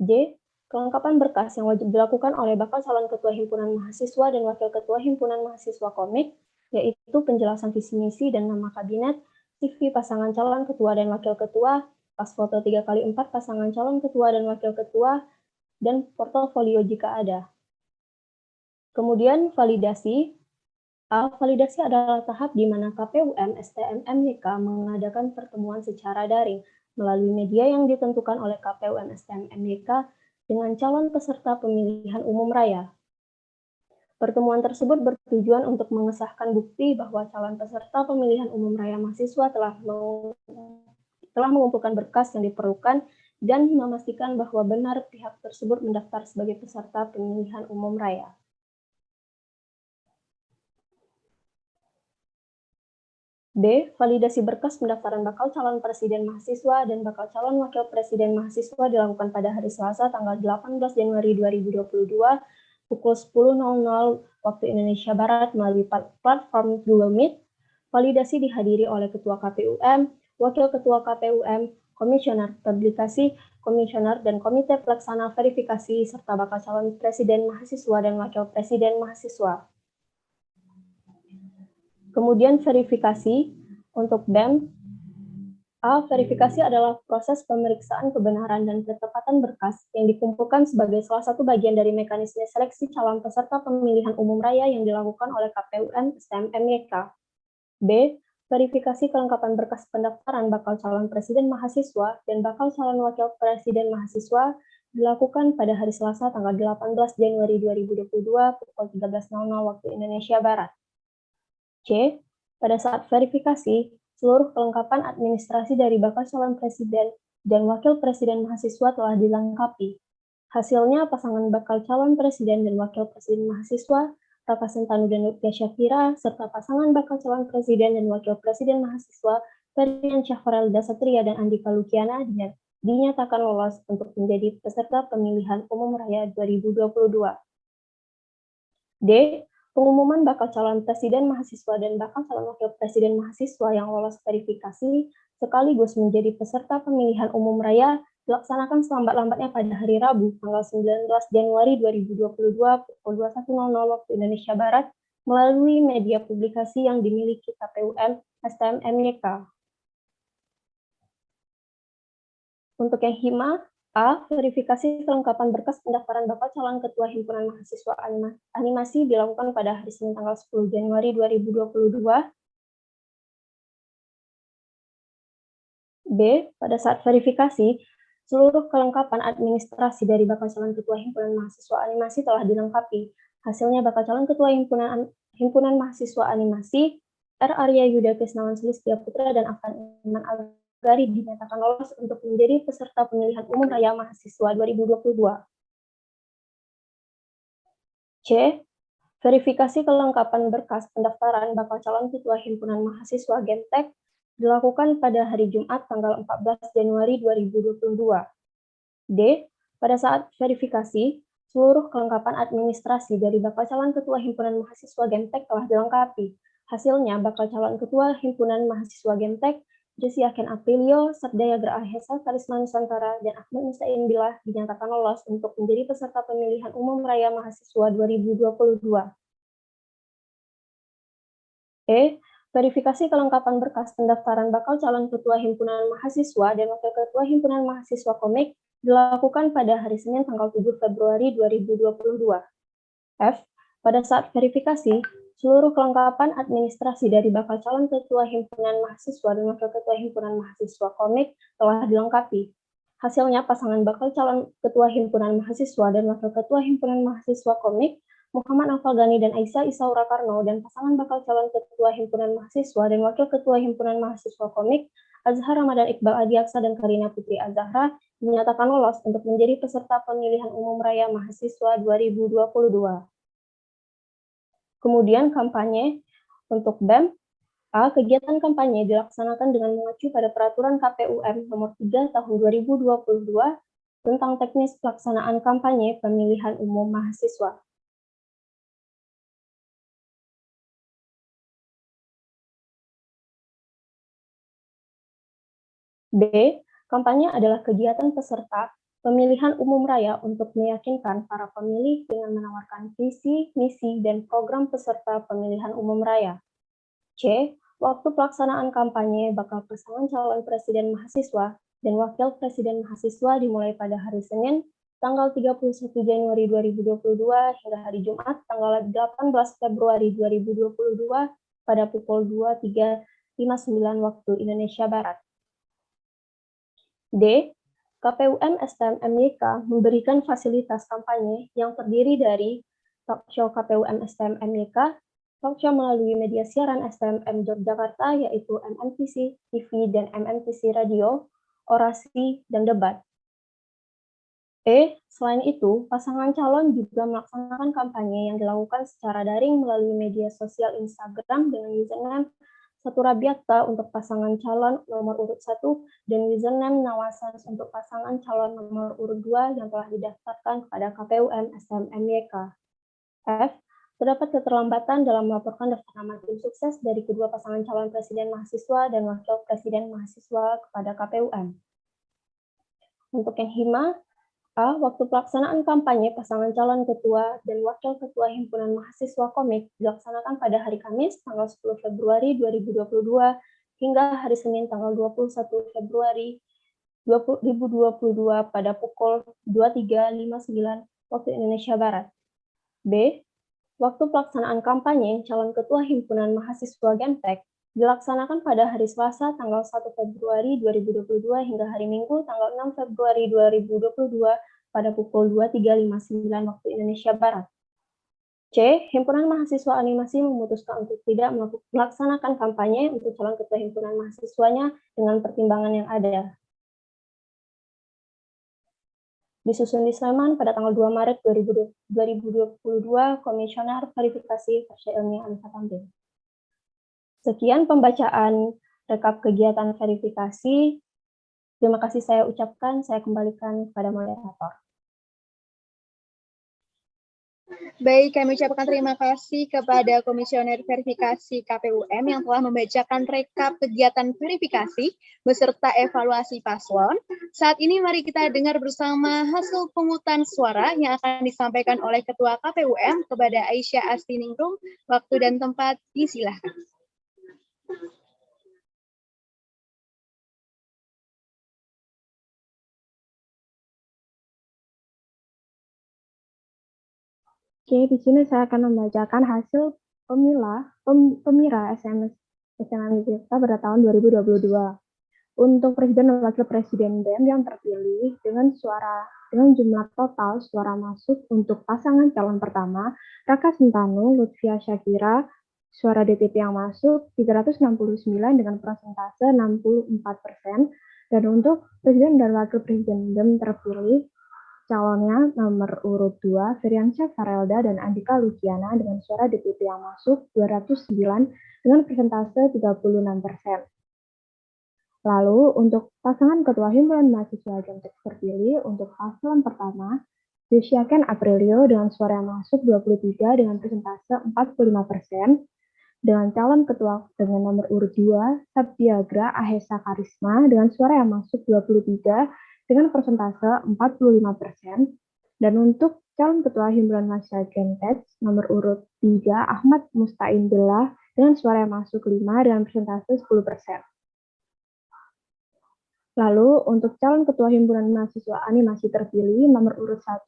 J. Kelengkapan berkas yang wajib dilakukan oleh bakal calon Ketua Himpunan Mahasiswa dan Wakil Ketua Himpunan Mahasiswa Komik, yaitu penjelasan visi misi dan nama kabinet, CV pasangan calon Ketua dan Wakil Ketua, pas foto 3x4 pasangan calon Ketua dan Wakil Ketua, dan portofolio jika ada. Kemudian validasi. A. Validasi adalah tahap di mana KPUM STM MYK mengadakan pertemuan secara daring melalui media yang ditentukan oleh KPUM STM MYK dengan calon peserta pemilihan umum raya. Pertemuan tersebut bertujuan untuk mengesahkan bukti bahwa calon peserta pemilihan umum raya mahasiswa telah mengumpulkan berkas yang diperlukan dan memastikan bahwa benar pihak tersebut mendaftar sebagai peserta pemilihan umum raya. B. Validasi berkas pendaftaran bakal calon presiden mahasiswa dan bakal calon wakil presiden mahasiswa dilakukan pada hari Selasa tanggal 18 Januari 2022 pukul 10.00 waktu Indonesia Barat melalui platform Google Meet. Validasi dihadiri oleh Ketua KPUM, Wakil Ketua KPUM, Komisioner Publikasi, Komisioner dan Komite Pelaksana Verifikasi, serta bakal calon presiden mahasiswa dan wakil presiden mahasiswa. Kemudian verifikasi untuk BEM. A. Verifikasi adalah proses pemeriksaan kebenaran dan ketepatan berkas yang dikumpulkan sebagai salah satu bagian dari mekanisme seleksi calon peserta pemilihan umum raya yang dilakukan oleh KPUM STM MYK. B. Verifikasi kelengkapan berkas pendaftaran bakal calon presiden mahasiswa dan bakal calon wakil presiden mahasiswa dilakukan pada hari Selasa tanggal 18 Januari 2022 pukul 13.00 waktu Indonesia Barat. C. Pada saat verifikasi, seluruh kelengkapan administrasi dari bakal calon presiden dan wakil presiden mahasiswa telah dilengkapi. Hasilnya, pasangan bakal calon presiden dan wakil presiden mahasiswa, Raka Sentanu dan Lutfi Syafira, serta pasangan bakal calon presiden dan wakil presiden mahasiswa, Ferdinand Syahfarel Dasatria dan Andika Lukiana, dinyatakan lolos untuk menjadi peserta pemilihan umum raya 2022. D. Pengumuman bakal calon presiden mahasiswa dan bakal calon wakil presiden mahasiswa yang lolos verifikasi sekaligus menjadi peserta pemilihan umum raya dilaksanakan selambat-lambatnya pada hari Rabu, tanggal 19 Januari 2022 pukul 21.00 waktu Indonesia Barat melalui media publikasi yang dimiliki KPUM STM MYK. Untuk yang hima, A. Verifikasi kelengkapan berkas pendaftaran bakal calon Ketua Himpunan Mahasiswa Animasi dilakukan pada hari Senin tanggal 10 Januari 2022. B. Pada saat verifikasi, seluruh kelengkapan administrasi dari bakal calon Ketua Himpunan Mahasiswa Animasi telah dilengkapi. Hasilnya bakal calon Ketua Himpunan Mahasiswa Animasi, R. Arya Yuda Krisnawan Sulistia Putra dan Afan Iman Al-Gari dinyatakan lolos untuk menjadi peserta pemilihan umum raya mahasiswa 2022. C. Verifikasi kelengkapan berkas pendaftaran bakal calon Ketua Himpunan Mahasiswa Gemtek dilakukan pada hari Jumat tanggal 14 Januari 2022. D. Pada saat verifikasi, seluruh kelengkapan administrasi dari bakal calon Ketua Himpunan Mahasiswa Gemtek telah dilengkapi. Hasilnya, bakal calon Ketua Himpunan Mahasiswa Gemtek, Jesse Aken Aprilio, Sabdaya Grahesa, Karisma Nusantara, dan Ahmad Musain Billah dinyatakan lolos untuk menjadi peserta pemilihan umum raya mahasiswa 2022. E. Verifikasi kelengkapan berkas pendaftaran bakal calon Ketua Himpunan Mahasiswa dan Wakil Ketua Himpunan Mahasiswa Komik dilakukan pada hari Senin tanggal 7 Februari 2022. F. Pada saat verifikasi, seluruh kelengkapan administrasi dari bakal calon Ketua Himpunan Mahasiswa dan Wakil Ketua Himpunan Mahasiswa Komik telah dilengkapi. Hasilnya, pasangan bakal calon Ketua Himpunan Mahasiswa dan Wakil Ketua Himpunan Mahasiswa Komik Muhammad Naufal Gani dan Aisyah Isaura Karno dan pasangan bakal calon Ketua Himpunan Mahasiswa dan Wakil Ketua Himpunan Mahasiswa Komik Azhar Ramadan Iqbal Adiaksa dan Karina Putri Azahra dinyatakan lolos untuk menjadi peserta pemilihan umum raya mahasiswa 2022. Kemudian kampanye untuk BEM. A. Kegiatan kampanye dilaksanakan dengan mengacu pada Peraturan KPUM Nomor 3 Tahun 2022 tentang teknis pelaksanaan kampanye pemilihan umum mahasiswa. B. Kampanye adalah kegiatan peserta pemilihan umum raya untuk meyakinkan para pemilih dengan menawarkan visi, misi, dan program peserta pemilihan umum raya. C. Waktu pelaksanaan kampanye bakal pasangan calon presiden mahasiswa dan wakil presiden mahasiswa dimulai pada hari Senin, tanggal 31 Januari 2022 hingga hari Jumat, tanggal 18 Februari 2022 pada pukul 23.59 waktu Indonesia Barat. D. KPUM STM MYK memberikan fasilitas kampanye yang terdiri dari talkshow KPUM STM MYK, talkshow melalui media siaran STMM Yogyakarta yaitu MNTC TV dan MNTC Radio, orasi, dan debat. E. Selain itu, pasangan calon juga melaksanakan kampanye yang dilakukan secara daring melalui media sosial Instagram dengan username Satu Rabiata untuk pasangan calon nomor urut 1 dan username Nawasans untuk pasangan calon nomor urut 2 yang telah didaftarkan kepada KPUM STM MYK. F. Terdapat keterlambatan dalam melaporkan daftar nama tim sukses dari kedua pasangan calon presiden mahasiswa dan wakil presiden mahasiswa kepada KPUM. Untuk yang hima, A. Waktu pelaksanaan kampanye pasangan calon ketua dan wakil ketua Himpunan Mahasiswa Komik dilaksanakan pada hari Kamis tanggal 10 Februari 2022 hingga hari Senin tanggal 21 Februari 2022 pada pukul 23.59 waktu Indonesia Barat. B. Waktu pelaksanaan kampanye calon ketua Himpunan Mahasiswa Gemtek dilaksanakan pada hari Selasa tanggal 1 Februari 2022 hingga hari Minggu tanggal 6 Februari 2022 pada pukul 23.59 waktu Indonesia Barat. C. Himpunan Mahasiswa Animasi memutuskan untuk tidak melaksanakan kampanye untuk calon ketua himpunan mahasiswanya dengan pertimbangan yang ada. Disusun di Sleman pada tanggal 2 Maret 2022, Komisioner Verifikasi Versi Ilmiah Anissa Tampil. Sekian pembacaan rekap kegiatan verifikasi. Terima kasih saya ucapkan, saya kembalikan kepada moderator. Baik, kami ucapkan terima kasih kepada Komisioner Verifikasi KPUM yang telah membacakan rekap kegiatan verifikasi beserta evaluasi paslon. Saat ini mari kita dengar bersama hasil pemungutan suara yang akan disampaikan oleh Ketua KPUM kepada Aisyah Astiningrum. Waktu dan tempat disilahkan. Oke, di sini saya akan membacakan hasil pemira SMS SNM Jakarta pada tahun 2022. Untuk Presiden dan Wakil Presiden BEM yang terpilih dengan jumlah total suara masuk untuk pasangan calon pertama, Raka Sentanu, Lutfia Syakira, suara DPP yang masuk 369 dengan persentase 64%, dan untuk Presiden dan Wakil Presiden BEM terpilih, calonnya nomor urut 2, Firiansyah Farelda dan Andika Luciana dengan suara DPP yang masuk 209 dengan persentase 36%. Lalu untuk pasangan Ketua Himpunan Mahasiswa Gemtek terpilih untuk paslon pertama, Desyaken Aprilio dengan suara yang masuk 23 dengan persentase 45%, dengan calon ketua dengan nomor urut 2, Sabdiagra Ahesa Karisma dengan suara yang masuk 23 dengan persentase 45%, dan untuk calon ketua Himpunan Mahasiswa Gemtek nomor urut 3, Ahmad Mustaindillah dengan suara yang masuk 5 dengan persentase 10%. Lalu untuk calon ketua Himpunan Mahasiswa Animasi terpilih nomor urut 1,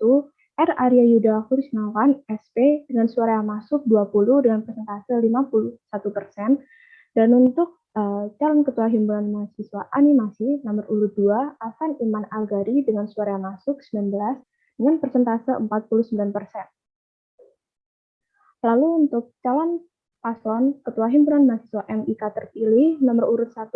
R. Arya Yuda Kurisnawan, SP, dengan suara yang masuk 20 dengan persentase 51%, dan untuk calon ketua Himpunan Mahasiswa Animasi nomor urut 2, Afan Iman Algari dengan suara yang masuk 19 dengan persentase 49%. Lalu untuk calon paslon ketua Himpunan Mahasiswa MIK terpilih nomor urut 1,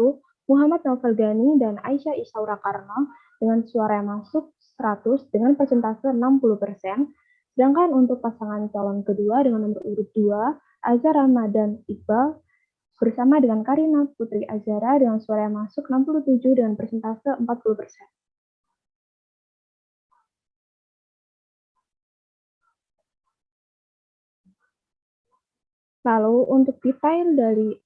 Muhammad Novel Gani dan Aisyah Isaura Karno dengan suara yang masuk 100 dengan persentase 60%. Sedangkan untuk pasangan calon kedua dengan nomor urut 2, Azhar Ramadan Iqbal bersama dengan Karina Putri Azhara dengan suara yang masuk 67 dengan persentase 40%. Lalu untuk detail dari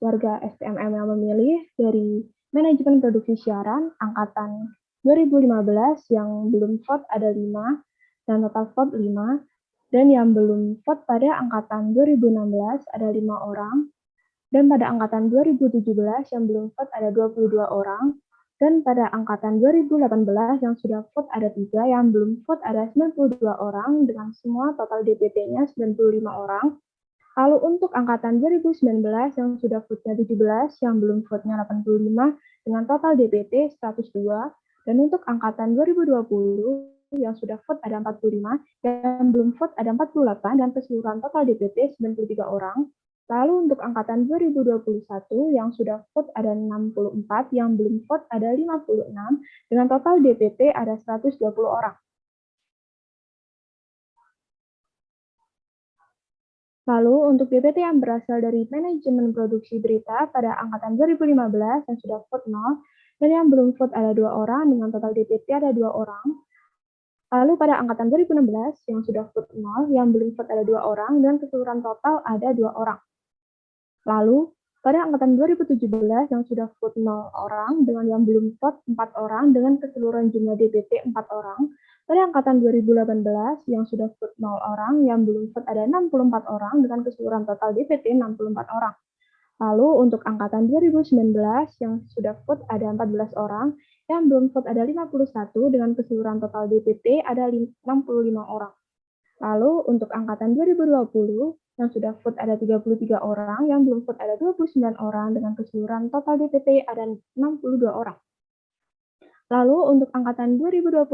warga STMM yang memilih dari manajemen produksi siaran angkatan 2015 yang belum vote ada 5 dan total vote 5, dan yang belum vote pada angkatan 2016 ada 5 orang, dan pada angkatan 2017 yang belum vote ada 22 orang, dan pada angkatan 2018 yang sudah vote ada 3, yang belum vote ada 92 orang dengan semua total DPT-nya 95 orang. Lalu untuk angkatan 2019 yang sudah vote-nya 17, yang belum vote-nya 85 dengan total DPT 102, dan untuk angkatan 2020 yang sudah vote ada 45, yang belum vote ada 48, dan keseluruhan total DPT 93 orang. Lalu untuk angkatan 2021 yang sudah vote ada 64, yang belum vote ada 56, dengan total DPT ada 120 orang. Lalu untuk DPT yang berasal dari manajemen produksi berita pada angkatan 2015 yang sudah vote 0, dan yang belum vote ada 2 orang dengan total DPT ada 2 orang. Lalu pada angkatan 2016 yang sudah vote 0, yang belum vote ada 2 orang, dan keseluruhan total ada 2 orang. Lalu pada angkatan 2017 yang sudah vote 0 orang dengan yang belum vote 4 orang dengan keseluruhan jumlah DPT 4 orang. Pada angkatan 2018 yang sudah vote 0 orang, yang belum vote ada 64 orang dengan keseluruhan total DPT 64 orang. Lalu untuk angkatan 2019 yang sudah vote ada 14 orang, yang belum vote ada 51 dengan keseluruhan total DPT ada 65 orang. Lalu untuk angkatan 2020 yang sudah vote ada 33 orang, yang belum vote ada 29 orang dengan keseluruhan total DPT ada 62 orang. Lalu untuk angkatan 2021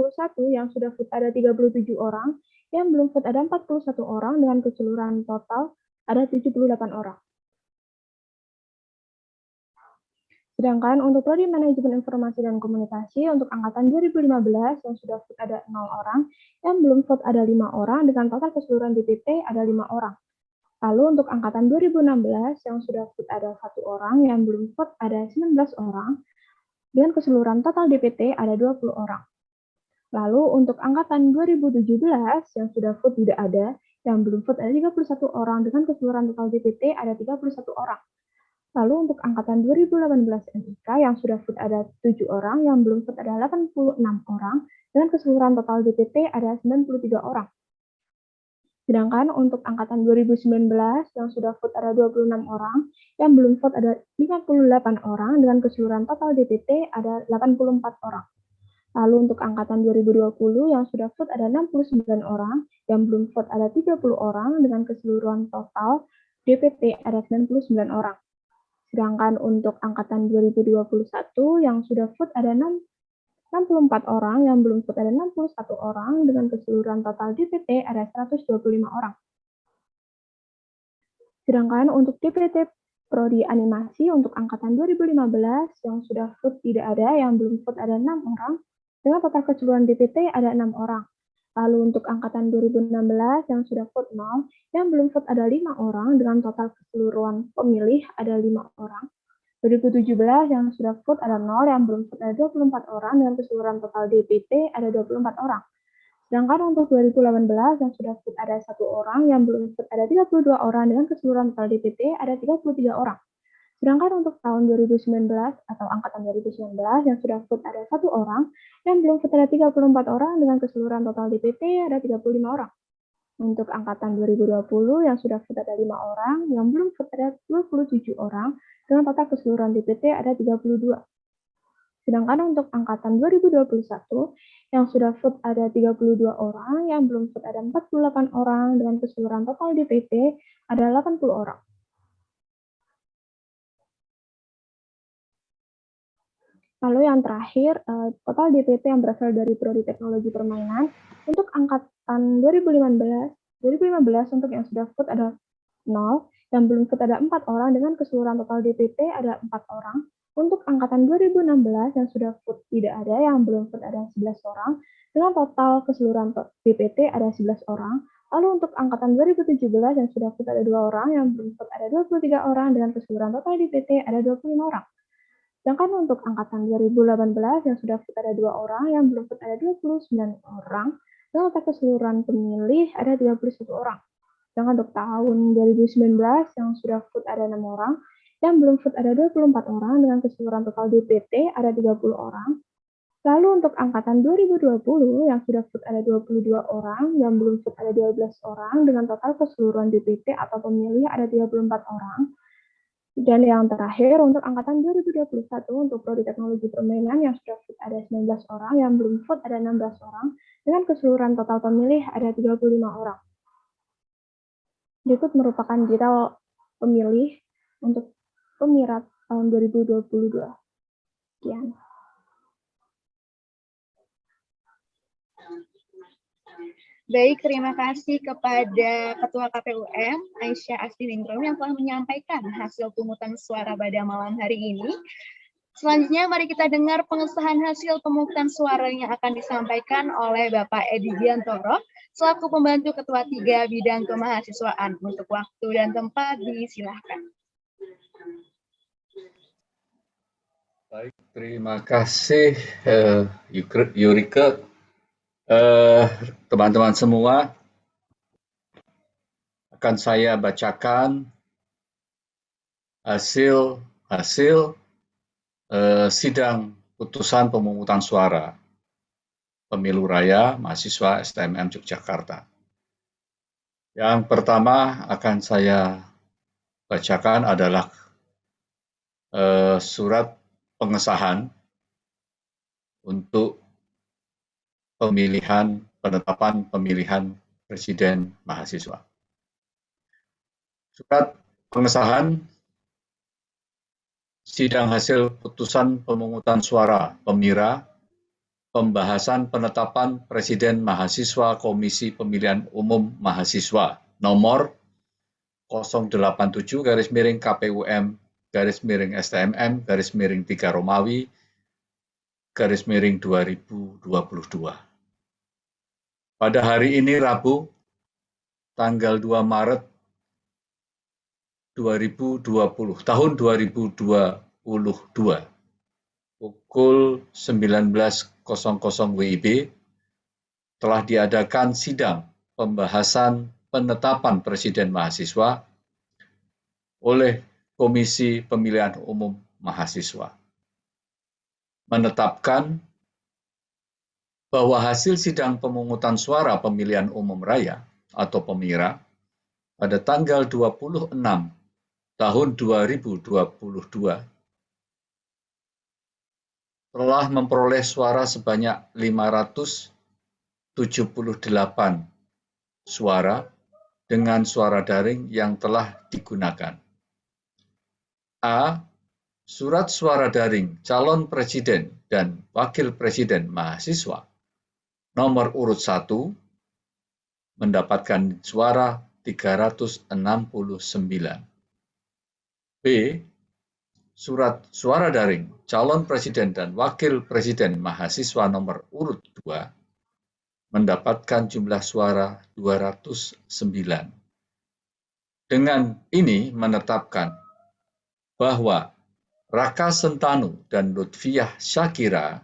yang sudah vote ada 37 orang, yang belum vote ada 41 orang dengan keseluruhan total ada 78 orang. Sedangkan untuk prodi manajemen informasi dan komunikasi untuk angkatan 2015 yang sudah vote ada 0 orang, yang belum vote ada 5 orang dengan total keseluruhan DPT ada 5 orang. Lalu untuk angkatan 2016 yang sudah vote ada 1 orang, yang belum vote ada 19 orang, dengan keseluruhan total DPT ada 20 orang. Lalu untuk angkatan 2017 yang sudah vote tidak ada, yang belum vote ada 31 orang, dengan keseluruhan total DPT ada 31 orang. Lalu untuk angkatan 2018 NIK yang sudah vote ada 7 orang, yang belum vote ada 86 orang, dengan keseluruhan total DPT ada 93 orang. Sedangkan untuk angkatan 2019 yang sudah vote ada 26 orang, yang belum vote ada 58 orang, dengan keseluruhan total DPT ada 84 orang. Lalu untuk angkatan 2020 yang sudah vote ada 69 orang, yang belum vote ada 30 orang, dengan keseluruhan total DPT ada 99 orang. Sedangkan untuk angkatan 2021 yang sudah vote ada 64 orang, yang belum vote ada 61 orang, dengan keseluruhan total DPT ada 125 orang. Sedangkan untuk DPT Prodi Animasi untuk angkatan 2015 yang sudah vote tidak ada, yang belum vote ada 6 orang, dengan total keseluruhan DPT ada 6 orang. Lalu untuk angkatan 2016 yang sudah vote 0, yang belum vote ada 5 orang, dengan total keseluruhan pemilih ada 5 orang. 2017 yang sudah vote ada 0, yang belum vote ada 24 orang, dengan keseluruhan total DPT ada 24 orang. Sedangkan untuk 2018 yang sudah vote ada 1 orang, yang belum vote ada 32 orang, dengan keseluruhan total DPT ada 33 orang. Sedangkan untuk tahun 2019 atau angkatan 2019 yang sudah vote ada 1 orang, yang belum vote ada 34 orang, dengan keseluruhan total DPT ada 35 orang. Untuk angkatan 2020 yang sudah vote ada 5 orang, yang belum vote ada 27 orang, dengan total keseluruhan DPT ada 32. Sedangkan untuk angkatan 2021 yang sudah vote ada 32 orang, yang belum vote ada 48 orang, dengan keseluruhan total DPT ada 80 orang. Lalu yang terakhir, total DPT yang berasal dari Prodi Teknologi Permainan untuk angkatan 2015 untuk yang sudah vote ada 0, yang belum vote ada 4 orang, dengan keseluruhan total DPT ada 4 orang. Untuk angkatan 2016 yang sudah vote tidak ada, yang belum vote ada 11 orang, dengan total keseluruhan DPT ada 11 orang. Lalu untuk angkatan 2017 yang sudah vote ada 2 orang, yang belum vote ada 23 orang, dengan keseluruhan total DPT ada 25 orang. Sedangkan untuk angkatan 2018 yang sudah vote ada 2 orang, yang belum vote ada 29 orang, dengan total keseluruhan pemilih ada 31 orang. Sedangkan untuk tahun 2019 yang sudah vote ada 6 orang, yang belum vote ada 24 orang, dengan keseluruhan total DPT ada 30 orang. Lalu untuk angkatan 2020 yang sudah vote ada 22 orang, yang belum vote ada 12 orang, dengan total keseluruhan DPT atau pemilih ada 34 orang. Dan yang terakhir untuk angkatan 2021 untuk prodi teknologi permainan yang sudah vote ada 19 orang, yang belum vote ada 16 orang, dengan keseluruhan total pemilih ada 35 orang. Berikut merupakan detail pemilih untuk Pemira tahun 2022. Sekian. Baik, terima kasih kepada Ketua KPUM, Aisyah Astiningrum, yang telah menyampaikan hasil pemungutan suara pada malam hari ini. Selanjutnya, mari kita dengar pengesahan hasil pemungutan suara yang akan disampaikan oleh Bapak Edi Giantoro, selaku pembantu Ketua 3 Bidang Kemahasiswaan. Untuk waktu dan tempat, disilahkan. Baik, terima kasih Yurika. Teman-teman semua, akan saya bacakan hasil sidang putusan pemungutan suara Pemilu Raya Mahasiswa STMM Yogyakarta. Yang pertama akan saya bacakan adalah surat pengesahan untuk penetapan pemilihan presiden mahasiswa. Surat pengesahan sidang hasil putusan pemungutan suara Pemira, pembahasan penetapan presiden mahasiswa Komisi Pemilihan Umum Mahasiswa nomor 087-KPUM-STMM-3 Romawi _2022. Pada hari ini Rabu, tanggal 2 Maret 2020, tahun 2022, pukul 19.00 WIB, telah diadakan sidang pembahasan penetapan presiden mahasiswa oleh Komisi Pemilihan Umum Mahasiswa. Menetapkan bahwa hasil sidang pemungutan suara pemilihan umum raya atau Pemira pada tanggal 26 tahun 2022 telah memperoleh suara sebanyak 578 suara dengan suara daring yang telah digunakan. A. Surat suara daring calon presiden dan wakil presiden mahasiswa nomor urut 1 mendapatkan suara 369. B. Surat suara daring calon presiden dan wakil presiden mahasiswa nomor urut 2 mendapatkan jumlah suara 209. Dengan ini menetapkan bahwa Raka Sentanu dan Lutfiah Syakira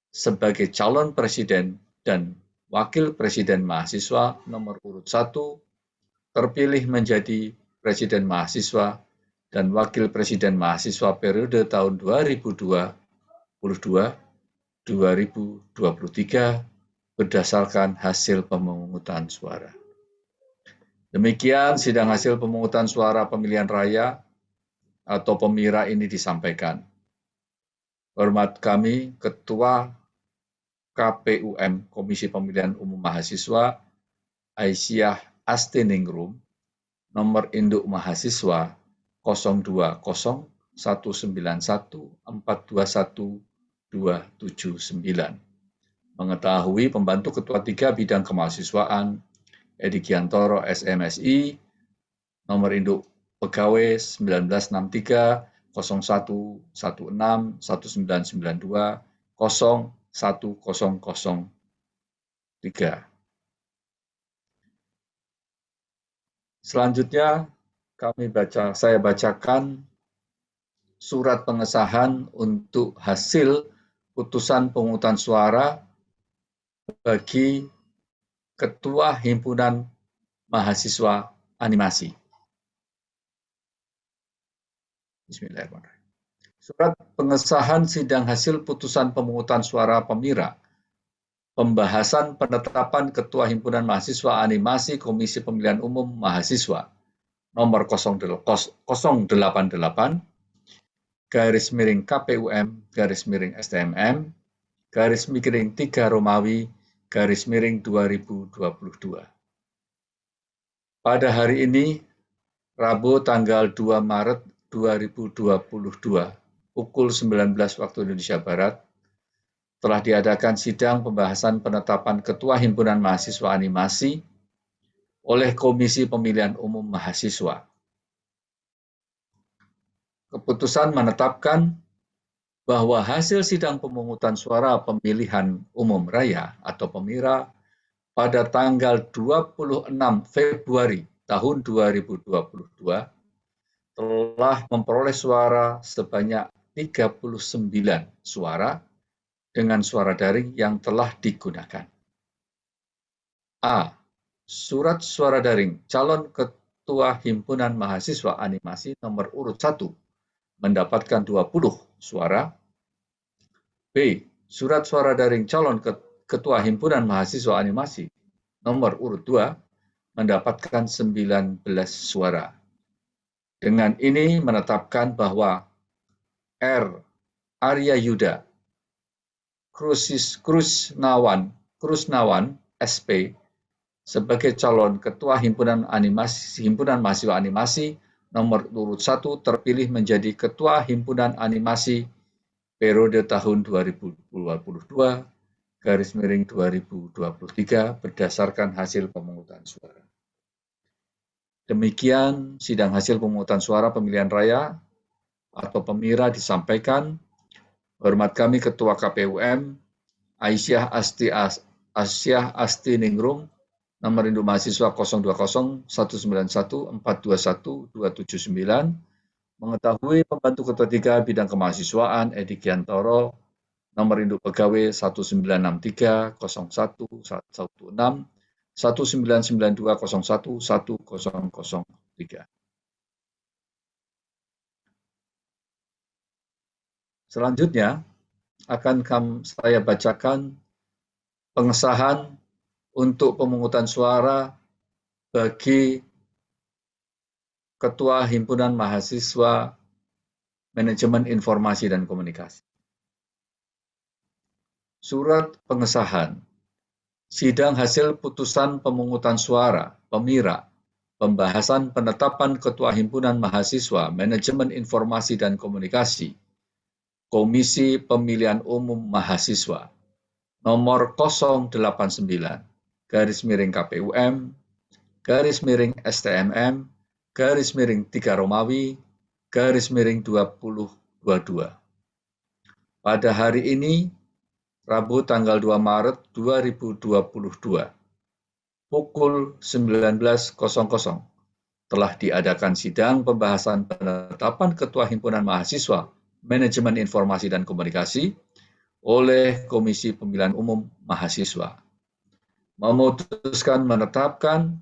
sebagai calon presiden dan wakil presiden mahasiswa nomor urut 1 terpilih menjadi presiden mahasiswa dan wakil presiden mahasiswa periode tahun 2022-2023 berdasarkan hasil pemungutan suara. Demikian sidang hasil pemungutan suara pemilihan raya atau Pemira ini disampaikan. Hormat kami, Ketua KPUM Komisi Pemilihan Umum Mahasiswa, Aisyah Astiningrum, nomor induk mahasiswa 0201914212799. Mengetahui pembantu Ketua 3 Bidang Kemahasiswaan, Edi Giantoro SMSI, nomor induk pegawai 0116 1992 01003. Selanjutnya saya bacakan surat pengesahan untuk hasil putusan pemungutan suara bagi Ketua Himpunan Mahasiswa Animasi. Bismillahirrahmanirrahim. Surat pengesahan sidang hasil putusan pemungutan suara Pemira, pembahasan penetapan Ketua Himpunan Mahasiswa Animasi Komisi Pemilihan Umum Mahasiswa nomor 088 garis miring KPUM garis miring STMM garis miring 3 Romawi garis miring 2022. Pada hari ini, Rabu tanggal 2 Maret 2022, pukul 19 waktu Indonesia Barat, telah diadakan sidang pembahasan penetapan Ketua Himpunan Mahasiswa Animasi oleh Komisi Pemilihan Umum Mahasiswa. Keputusan menetapkan bahwa hasil sidang pemungutan suara pemilihan umum raya atau Pemira pada tanggal 26 Februari tahun 2022 telah memperoleh suara sebanyak 39 suara dengan suara daring yang telah digunakan. A. Surat suara daring calon Ketua Himpunan Mahasiswa Animasi nomor urut 1 mendapatkan 20 suara. B. Surat suara daring calon Ketua Himpunan Mahasiswa Animasi nomor urut 2 mendapatkan 19 suara. Dengan ini menetapkan bahwa R. Arya Yuda Krusnawan SP sebagai calon Ketua Himpunan Mahasiswa Animasi nomor urut 1 terpilih menjadi Ketua Himpunan Animasi periode tahun 2022 garis miring 2023 berdasarkan hasil pemungutan suara. Demikian sidang hasil pemungutan suara pemilihan raya atau Pemira disampaikan. Hormat kami Ketua KPUM Aisyah Asti Ningrum, nomor induk mahasiswa 020 191 421 279, mengetahui pembantu Ketua 3 bidang kemahasiswaan Edi Kiantoro, nomor induk pegawai 1963 01 116 1992 01 1003. Selanjutnya akan saya bacakan pengesahan untuk pemungutan suara bagi Ketua Himpunan Mahasiswa Manajemen Informasi dan Komunikasi. Surat pengesahan sidang hasil putusan pemungutan suara Pemira, pembahasan penetapan Ketua Himpunan Mahasiswa Manajemen Informasi dan Komunikasi Komisi Pemilihan Umum Mahasiswa nomor 089 garis miring KPUM garis miring STMM garis miring 3 Romawi garis miring 2022. Pada hari ini, Rabu tanggal 2 Maret 2022, pukul 19.00 telah diadakan sidang pembahasan penetapan Ketua Himpunan Mahasiswa Manajemen Informasi dan Komunikasi oleh Komisi Pemilihan Umum Mahasiswa. Memutuskan menetapkan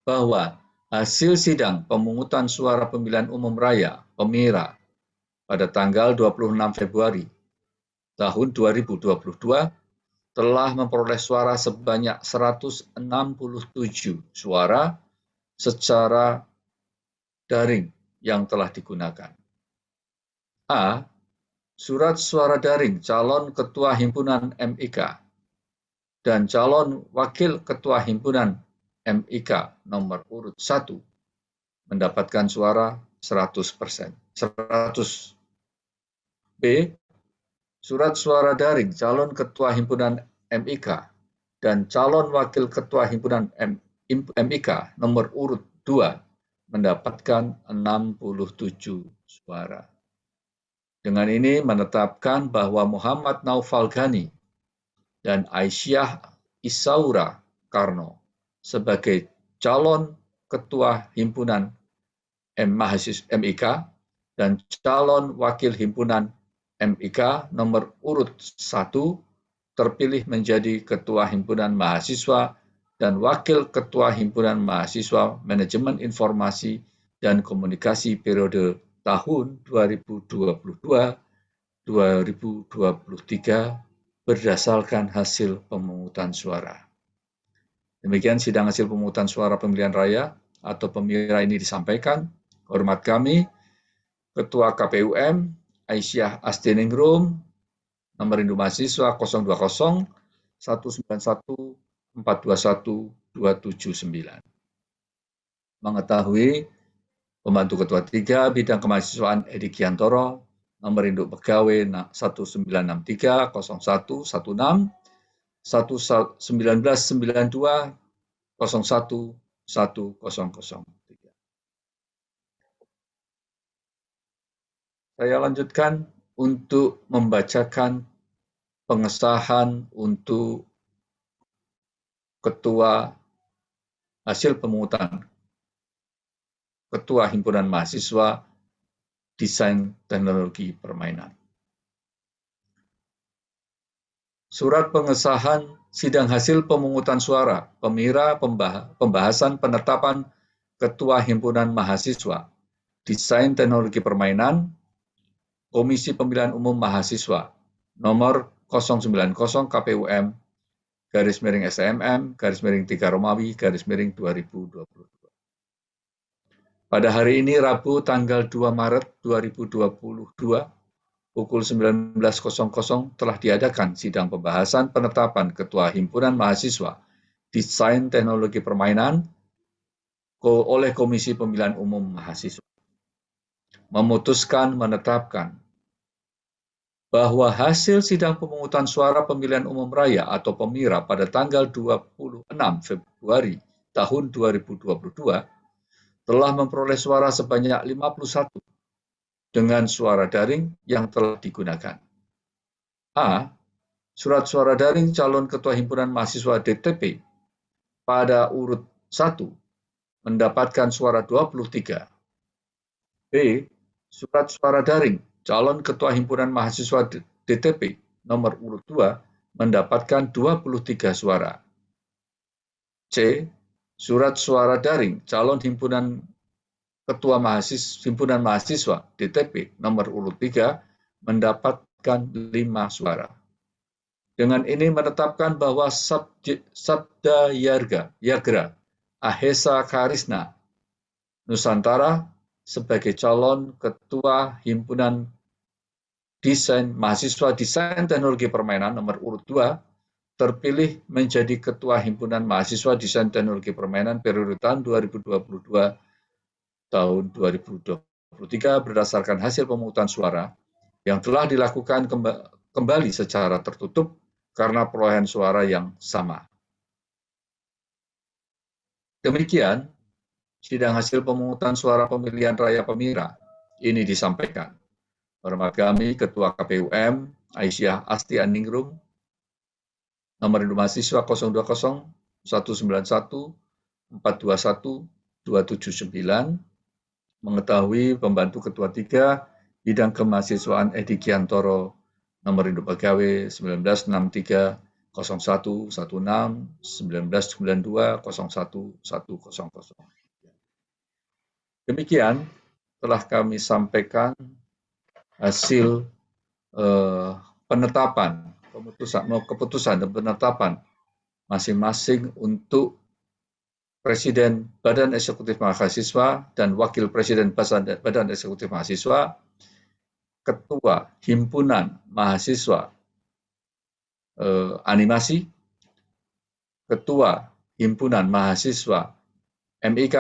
bahwa hasil sidang pemungutan suara pemilihan umum raya Pemira pada tanggal 26 Februari tahun 2022 telah memperoleh suara sebanyak 167 suara secara daring yang telah digunakan. A. Surat suara daring calon Ketua Himpunan MIK dan calon Wakil Ketua Himpunan MIK nomor urut 1 mendapatkan suara 100%. B. Surat suara daring calon Ketua Himpunan MIK dan calon Wakil Ketua Himpunan MIK nomor urut 2 mendapatkan 67 suara. Dengan ini menetapkan bahwa Muhammad Naufal Ghani dan Aisyah Isaura Karno sebagai calon ketua himpunan MIK dan calon wakil himpunan MIK nomor urut 1 terpilih menjadi ketua himpunan mahasiswa dan wakil ketua himpunan mahasiswa manajemen informasi dan komunikasi periode tahun 2022-2023 berdasarkan hasil pemungutan suara. Demikian sidang hasil pemungutan suara pemilihan raya atau pemira ini disampaikan. Hormat kami, Ketua KPUM Aisyah Astiningrum, nomor induk mahasiswa 020 191 421 279. Mengetahui Pembantu Ketua 3 Bidang Kemahasiswaan Edi Kiantoro, nomor induk pegawai 1963 01 16 1992 01 1003. Saya lanjutkan untuk membacakan pengesahan untuk Ketua hasil pemungutan Ketua Himpunan Mahasiswa Desain Teknologi Permainan. Surat pengesahan sidang hasil pemungutan suara pemira pembahasan penetapan Ketua Himpunan Mahasiswa Desain Teknologi Permainan Komisi Pemilihan Umum Mahasiswa nomor 090 KPUM /SMM /3 Romawi /2022. Pada hari ini Rabu tanggal 2 Maret 2022 pukul 19.00 telah diadakan sidang pembahasan penetapan Ketua Himpunan Mahasiswa Desain Teknologi Permainan oleh Komisi Pemilihan Umum Mahasiswa. Memutuskan menetapkan bahwa hasil sidang pemungutan suara pemilihan umum raya atau pemira pada tanggal 26 Februari tahun 2022 telah memperoleh suara sebanyak 51 dengan suara daring yang telah digunakan. A. Surat suara daring calon Ketua Himpunan Mahasiswa DTP pada urut 1 mendapatkan suara 23. B. Surat suara daring calon Ketua Himpunan Mahasiswa DTP nomor urut 2 mendapatkan 23 suara. C. Surat suara daring calon Himpunan Himpunan Mahasiswa DTP nomor urut 3 mendapatkan 5 suara. Dengan ini menetapkan bahwa Sabda Yagra Ahesa Karisna Nusantara sebagai calon Ketua Himpunan Mahasiswa Desain Teknologi Permainan nomor urut 2 terpilih menjadi Ketua Himpunan Mahasiswa Desain Teknologi Permainan periode tahun 2022 tahun 2023 berdasarkan hasil pemungutan suara yang telah dilakukan kembali secara tertutup karena perolehan suara yang sama. Demikian sidang hasil pemungutan suara pemilihan raya pemira ini disampaikan. Hormat kami Ketua KPUM Aisyah Astiningrum, nomor induk mahasiswa 020 191 421 279, mengetahui Pembantu Ketua 3 Bidang Kemahasiswaan Edi Kiantoro, nomor induk pegawai 1963 01 16 1992 01 100. Demikian telah kami sampaikan hasil penetapan, keputusan dan penetapan masing-masing untuk Presiden Badan Eksekutif Mahasiswa dan Wakil Presiden Badan Eksekutif Mahasiswa, Ketua Himpunan Mahasiswa Animasi, Ketua Himpunan Mahasiswa MIK,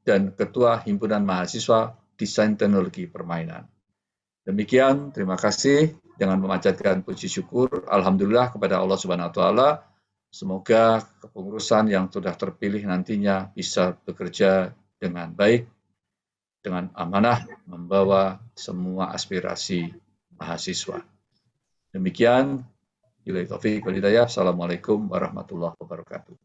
dan Ketua Himpunan Mahasiswa Desain Teknologi Permainan. Demikian, terima kasih. Dengan memanjatkan puji syukur, alhamdulillah kepada Allah Subhanahu wa taala. Semoga kepengurusan yang sudah terpilih nantinya bisa bekerja dengan baik dengan amanah membawa semua aspirasi mahasiswa. Demikian, billahi taufiq wal hidayah. Assalamualaikum warahmatullahi wabarakatuh.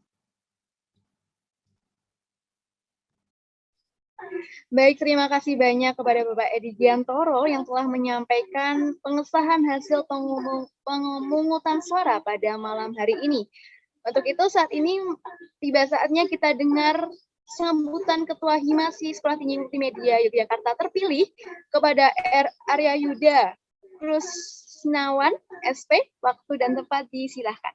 Baik, terima kasih banyak kepada Bapak Edi Giantoro yang telah menyampaikan pengesahan hasil pemungutan suara pada malam hari ini. Untuk itu saat ini tiba saatnya kita dengar sambutan Ketua Himasi Sekolah Tinggi Multimedia Yogyakarta terpilih kepada Arya Yuda Krusnawan, SP. Waktu dan tempat disilahkan.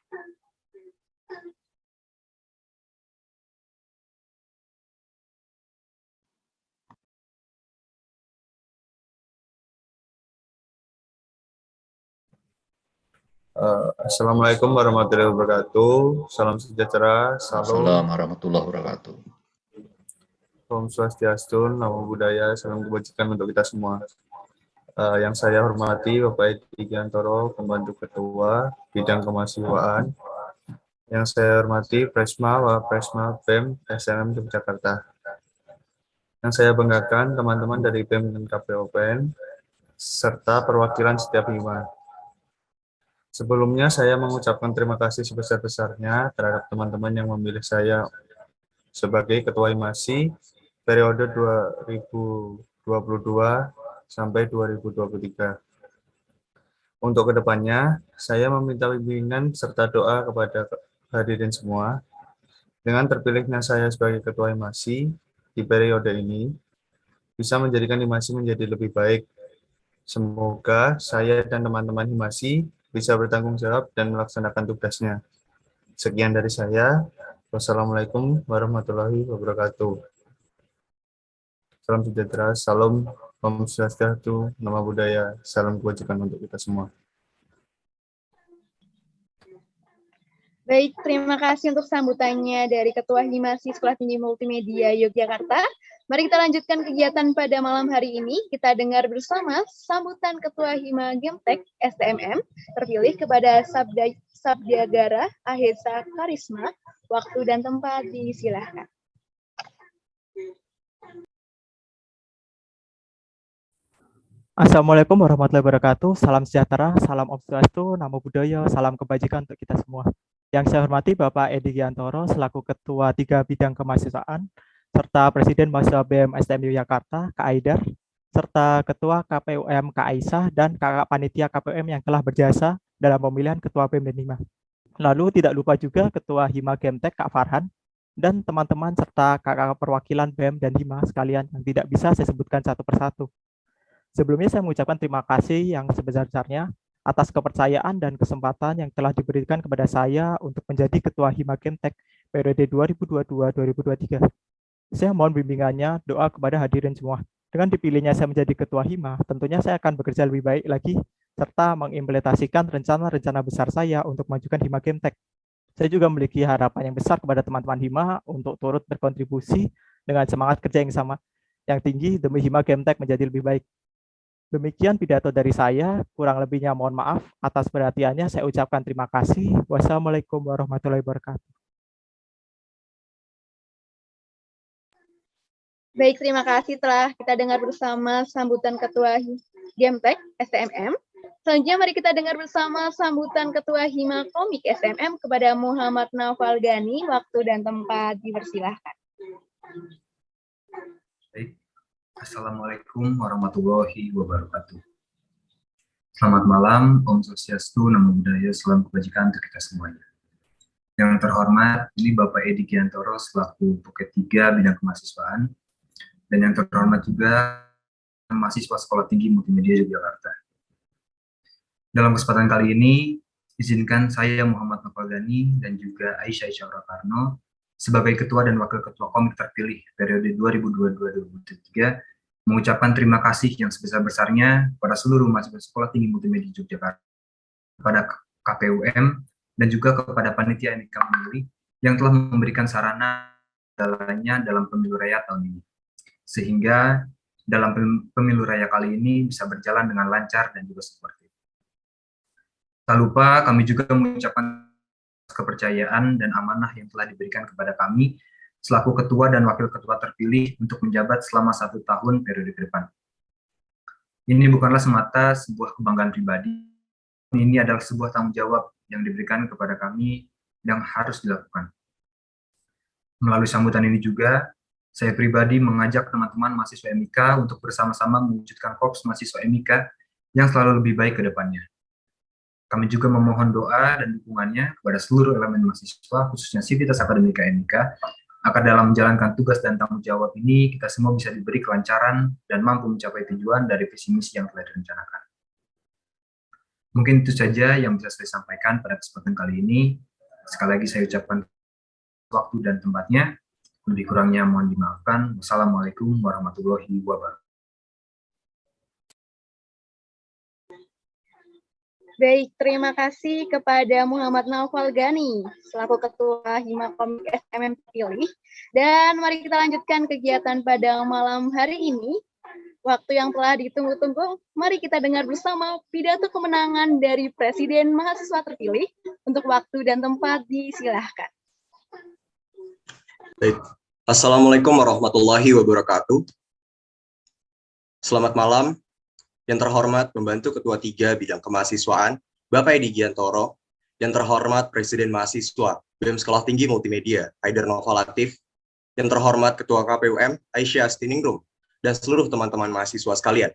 Assalamualaikum warahmatullahi wabarakatuh. Salam sejahtera, Assalamualaikum salam warahmatullahi wabarakatuh. Om Swastiastu, Namo Buddhaya, salam kebajikan untuk kita semua. Yang saya hormati Bapak Edi Giantoro, Pembantu Ketua Bidang Kemahasiswaan. Yang saya hormati Presma, Wapresma BEM SNM Yogyakarta. Yang saya banggakan teman-teman dari BEM dan KPOPN, serta perwakilan setiap hima. Sebelumnya saya mengucapkan terima kasih sebesar-besarnya terhadap teman-teman yang memilih saya sebagai Ketua Himasi periode 2022 sampai 2023. Untuk kedepannya, saya meminta bimbingan serta doa kepada hadirin semua. Dengan terpilihnya saya sebagai Ketua Himasi di periode ini, bisa menjadikan Himasi menjadi lebih baik. Semoga saya dan teman-teman Himasi bisa bertanggung jawab dan melaksanakan tugasnya. Sekian dari saya. Wassalamualaikum warahmatullahi wabarakatuh. Salam sejahtera, salam Om Swastiastu, Namo Buddhaya, salam kebajikan untuk kita semua. Baik, terima kasih untuk sambutannya dari Ketua Himasi Sekolah Tinggi Multimedia Yogyakarta. Mari kita lanjutkan kegiatan pada malam hari ini. Kita dengar bersama sambutan Ketua Hima Gemtek STMM terpilih kepada Sabdiagara Ahesa Karisma. Waktu dan tempat disilahkan. Assalamualaikum warahmatullahi wabarakatuh. Salam sejahtera, salam Om Swastiastu, Namo Buddhaya, salam kebajikan untuk kita semua. Yang saya hormati Bapak Edi Giantoro selaku Ketua 3 Bidang Kemahasiswaan, serta Presiden Mahasiswa BEM STM Yogyakarta, Kak Aidar, serta Ketua KPUM Kak Aisyah, dan Kakak Panitia KPUM yang telah berjasa dalam pemilihan Ketua BEM dan Hima. Lalu tidak lupa juga Ketua Hima Gemtek Kak Farhan, dan teman-teman serta kakak perwakilan BEM dan Hima sekalian yang tidak bisa saya sebutkan satu persatu. Sebelumnya saya mengucapkan terima kasih yang sebesar-besarnya atas kepercayaan dan kesempatan yang telah diberikan kepada saya untuk menjadi Ketua Hima Gemtek periode 2022-2023. Saya mohon bimbingannya, doa kepada hadirin semua. Dengan dipilihnya saya menjadi Ketua Hima, tentunya saya akan bekerja lebih baik lagi, serta mengimplementasikan rencana-rencana besar saya untuk memajukan Hima Gemtek. Saya juga memiliki harapan yang besar kepada teman-teman Hima untuk turut berkontribusi dengan semangat kerja yang sama, yang tinggi demi Hima Gemtek menjadi lebih baik. Demikian pidato dari saya, kurang lebihnya mohon maaf. Atas perhatiannya saya ucapkan terima kasih. Wassalamualaikum warahmatullahi wabarakatuh. Baik, terima kasih telah kita dengar bersama sambutan Ketua Gemtek STMM. Selanjutnya mari kita dengar bersama sambutan Ketua Hima Komik STMM kepada Muhammad Naufal Gani. Waktu dan tempat dipersilahkan. Baik. Assalamualaikum warahmatullahi wabarakatuh. Selamat malam, Om Swastiastu, Namo Buddhaya, salam kebajikan untuk kita semuanya. Yang terhormat, ini Bapak Edi Giantoro selaku Puket 3 Bidang Kemahasiswaan, dan yang terhormat juga mahasiswa Sekolah Tinggi Multimedia Yogyakarta. Dalam kesempatan kali ini, izinkan saya Muhammad Naufal Gani dan juga Aisyah Saurakarno sebagai Ketua dan Wakil Ketua Komik terpilih periode 2022-2023 mengucapkan terima kasih yang sebesar-besarnya kepada seluruh mahasiswa Sekolah Tinggi Multimedia Yogyakarta, kepada KPUM, dan juga kepada panitia yang memilih yang telah memberikan sarana dalam pemilu raya tahun ini. Sehingga dalam pemilu raya kali ini bisa berjalan dengan lancar dan juga seperti itu. Tak lupa kami juga mengucapkan kepercayaan dan amanah yang telah diberikan kepada kami selaku ketua dan wakil ketua terpilih untuk menjabat selama 1 tahun periode ke depan. Ini bukanlah semata sebuah kebanggaan pribadi, ini adalah sebuah tanggung jawab yang diberikan kepada kami yang harus dilakukan. Melalui sambutan ini juga, saya pribadi mengajak teman-teman mahasiswa MIK untuk bersama-sama mewujudkan Korps mahasiswa MIK yang selalu lebih baik ke depannya. Kami juga memohon doa dan dukungannya kepada seluruh elemen mahasiswa, khususnya Sivitas Akademika MIK, agar dalam menjalankan tugas dan tanggung jawab ini, kita semua bisa diberi kelancaran dan mampu mencapai tujuan dari visi misi yang telah direncanakan. Mungkin itu saja yang bisa saya sampaikan pada kesempatan kali ini. Sekali lagi saya ucapkan waktu dan tempatnya. Lebih kurangnya mohon dimaafkan. Wassalamualaikum warahmatullahi wabarakatuh. Baik, terima kasih kepada Muhammad Naufal Gani selaku Ketua Hima Komik SMM terpilih. Dan mari kita lanjutkan kegiatan pada malam hari ini. Waktu yang telah ditunggu-tunggu, mari kita dengar bersama pidato kemenangan dari Presiden Mahasiswa terpilih. Untuk waktu dan tempat disilahkan. Baik. Assalamualaikum warahmatullahi wabarakatuh. Selamat malam. Yang terhormat Pembantu Ketua 3 Bidang Kemahasiswaan, Bapak Edi Giantoro. Yang terhormat Presiden Mahasiswa BEM Sekolah Tinggi Multimedia, Haidar Noval Latif. Yang terhormat Ketua KPUM, Aisyah Astiningrum, dan seluruh teman-teman mahasiswa sekalian.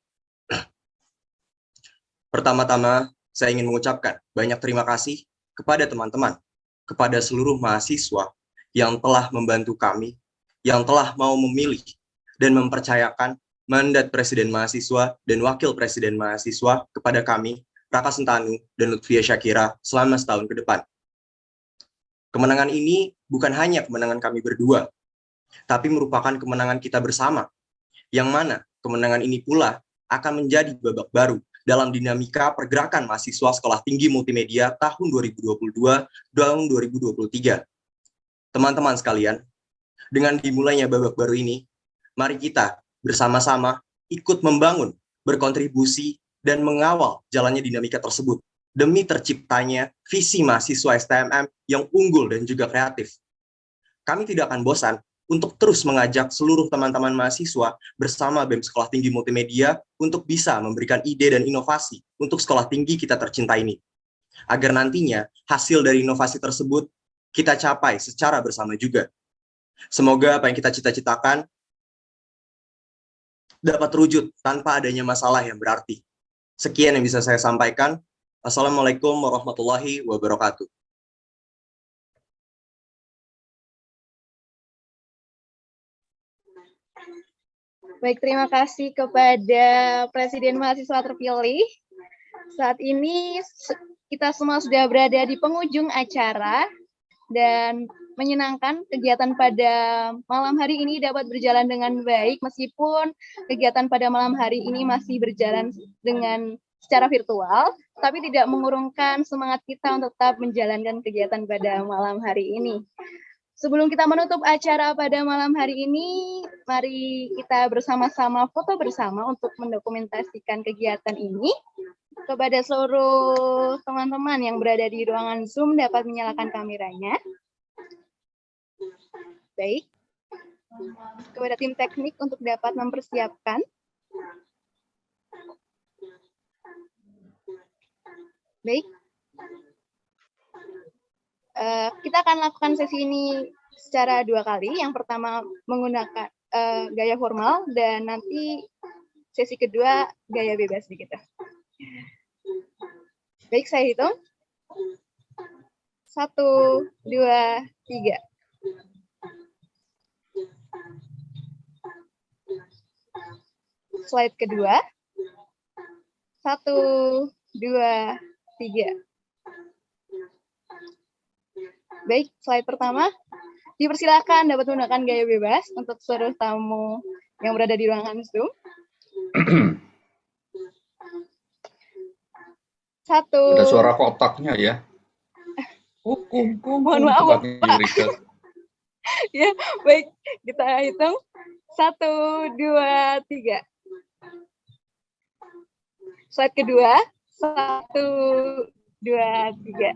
Pertama-tama, saya ingin mengucapkan banyak terima kasih kepada teman-teman, kepada seluruh mahasiswa yang telah membantu kami, yang telah mau memilih dan mempercayakan mandat Presiden Mahasiswa dan Wakil Presiden Mahasiswa kepada kami, Raka Sentanu dan Lutfia Syakira, selama setahun ke depan. Kemenangan ini bukan hanya kemenangan kami berdua, tapi merupakan kemenangan kita bersama, yang mana kemenangan ini pula akan menjadi babak baru dalam dinamika pergerakan mahasiswa Sekolah Tinggi Multimedia tahun 2022 dan 2023. Teman-teman sekalian, dengan dimulainya babak baru ini, mari kita bersama-sama ikut membangun, berkontribusi, dan mengawal jalannya dinamika tersebut demi terciptanya visi mahasiswa STMM yang unggul dan juga kreatif. Kami tidak akan bosan untuk terus mengajak seluruh teman-teman mahasiswa bersama BEM Sekolah Tinggi Multimedia untuk bisa memberikan ide dan inovasi untuk sekolah tinggi kita tercinta ini. Agar nantinya hasil dari inovasi tersebut kita capai secara bersama juga. Semoga apa yang kita cita-citakan dapat terwujud tanpa adanya masalah yang berarti. Sekian yang bisa saya sampaikan. Assalamualaikum warahmatullahi wabarakatuh. Baik, terima kasih kepada Presiden Mahasiswa terpilih. Saat ini kita semua sudah berada di penghujung acara dan menyenangkan kegiatan pada malam hari ini dapat berjalan dengan baik meskipun kegiatan pada malam hari ini masih berjalan dengan secara virtual, tapi tidak mengurungkan semangat kita untuk tetap menjalankan kegiatan pada malam hari ini. Sebelum kita menutup acara pada malam hari ini, mari kita bersama-sama foto bersama untuk mendokumentasikan kegiatan ini. Kepada seluruh teman-teman yang berada di ruangan Zoom dapat menyalakan kameranya. Baik. Kepada tim teknik untuk dapat mempersiapkan. Baik. Kita akan lakukan sesi ini secara 2 kali. Yang pertama menggunakan gaya formal dan nanti sesi kedua gaya bebas begitu. Baik, saya hitung. 1, 2, 3. Slide kedua. 1, 2, 3. Baik, slide pertama. Dipersilakan dapat menggunakan gaya bebas untuk seluruh tamu yang berada di ruangan Zoom. 1. Ada suara kotaknya ya. Mohon maaf, Pak. Ya, baik. Kita hitung. 1, 2, 3. Slide kedua. 1, 2, 3.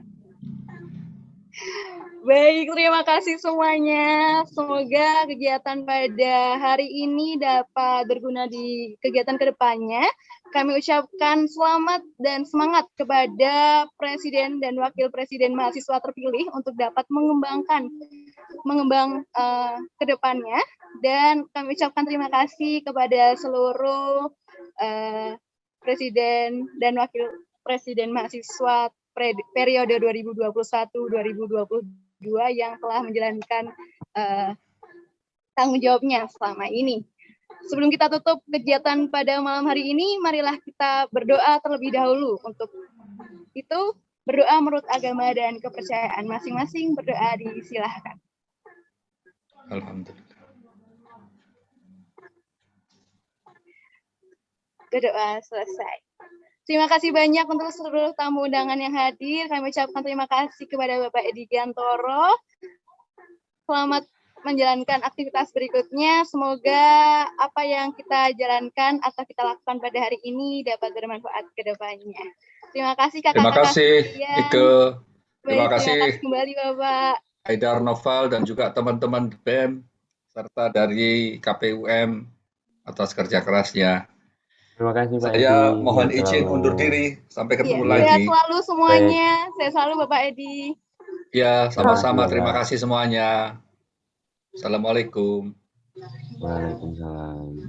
Baik, terima kasih semuanya. Semoga kegiatan pada hari ini dapat berguna di kegiatan kedepannya. Kami ucapkan selamat dan semangat kepada Presiden dan Wakil Presiden mahasiswa terpilih untuk dapat mengembang kedepannya. Dan kami ucapkan terima kasih kepada seluruh Presiden dan Wakil Presiden mahasiswa periode 2021-2022 yang telah menjalankan tanggung jawabnya selama ini. Sebelum kita tutup kegiatan pada malam hari ini, marilah kita berdoa terlebih dahulu. Untuk itu, berdoa menurut agama dan kepercayaan masing-masing, berdoa disilahkan. Alhamdulillah. Berdoa selesai. Terima kasih banyak untuk seluruh tamu undangan yang hadir. Kami ucapkan terima kasih kepada Bapak Edi Giantoro. Selamat menjalankan aktivitas berikutnya. Semoga apa yang kita jalankan atau kita lakukan pada hari ini dapat bermanfaat ke depannya. Terima kasih Terima kakak-kakak kasih, sekalian. Ike. Terima Baik, kasih, terima kasih kembali Bapak. Haidar Noval dan juga teman-teman BEM serta dari KPUM atas kerja kerasnya. Terima kasih Pak Saya Edi. mohon Sehat izin selalu. undur diri. Sampai ketemu Sehat lagi. selalu semuanya. Sehat selalu Bapak Edi. Ya, sama-sama. Terima Terima kasih, kasih semuanya. Assalamualaikum. Waalaikumsalam.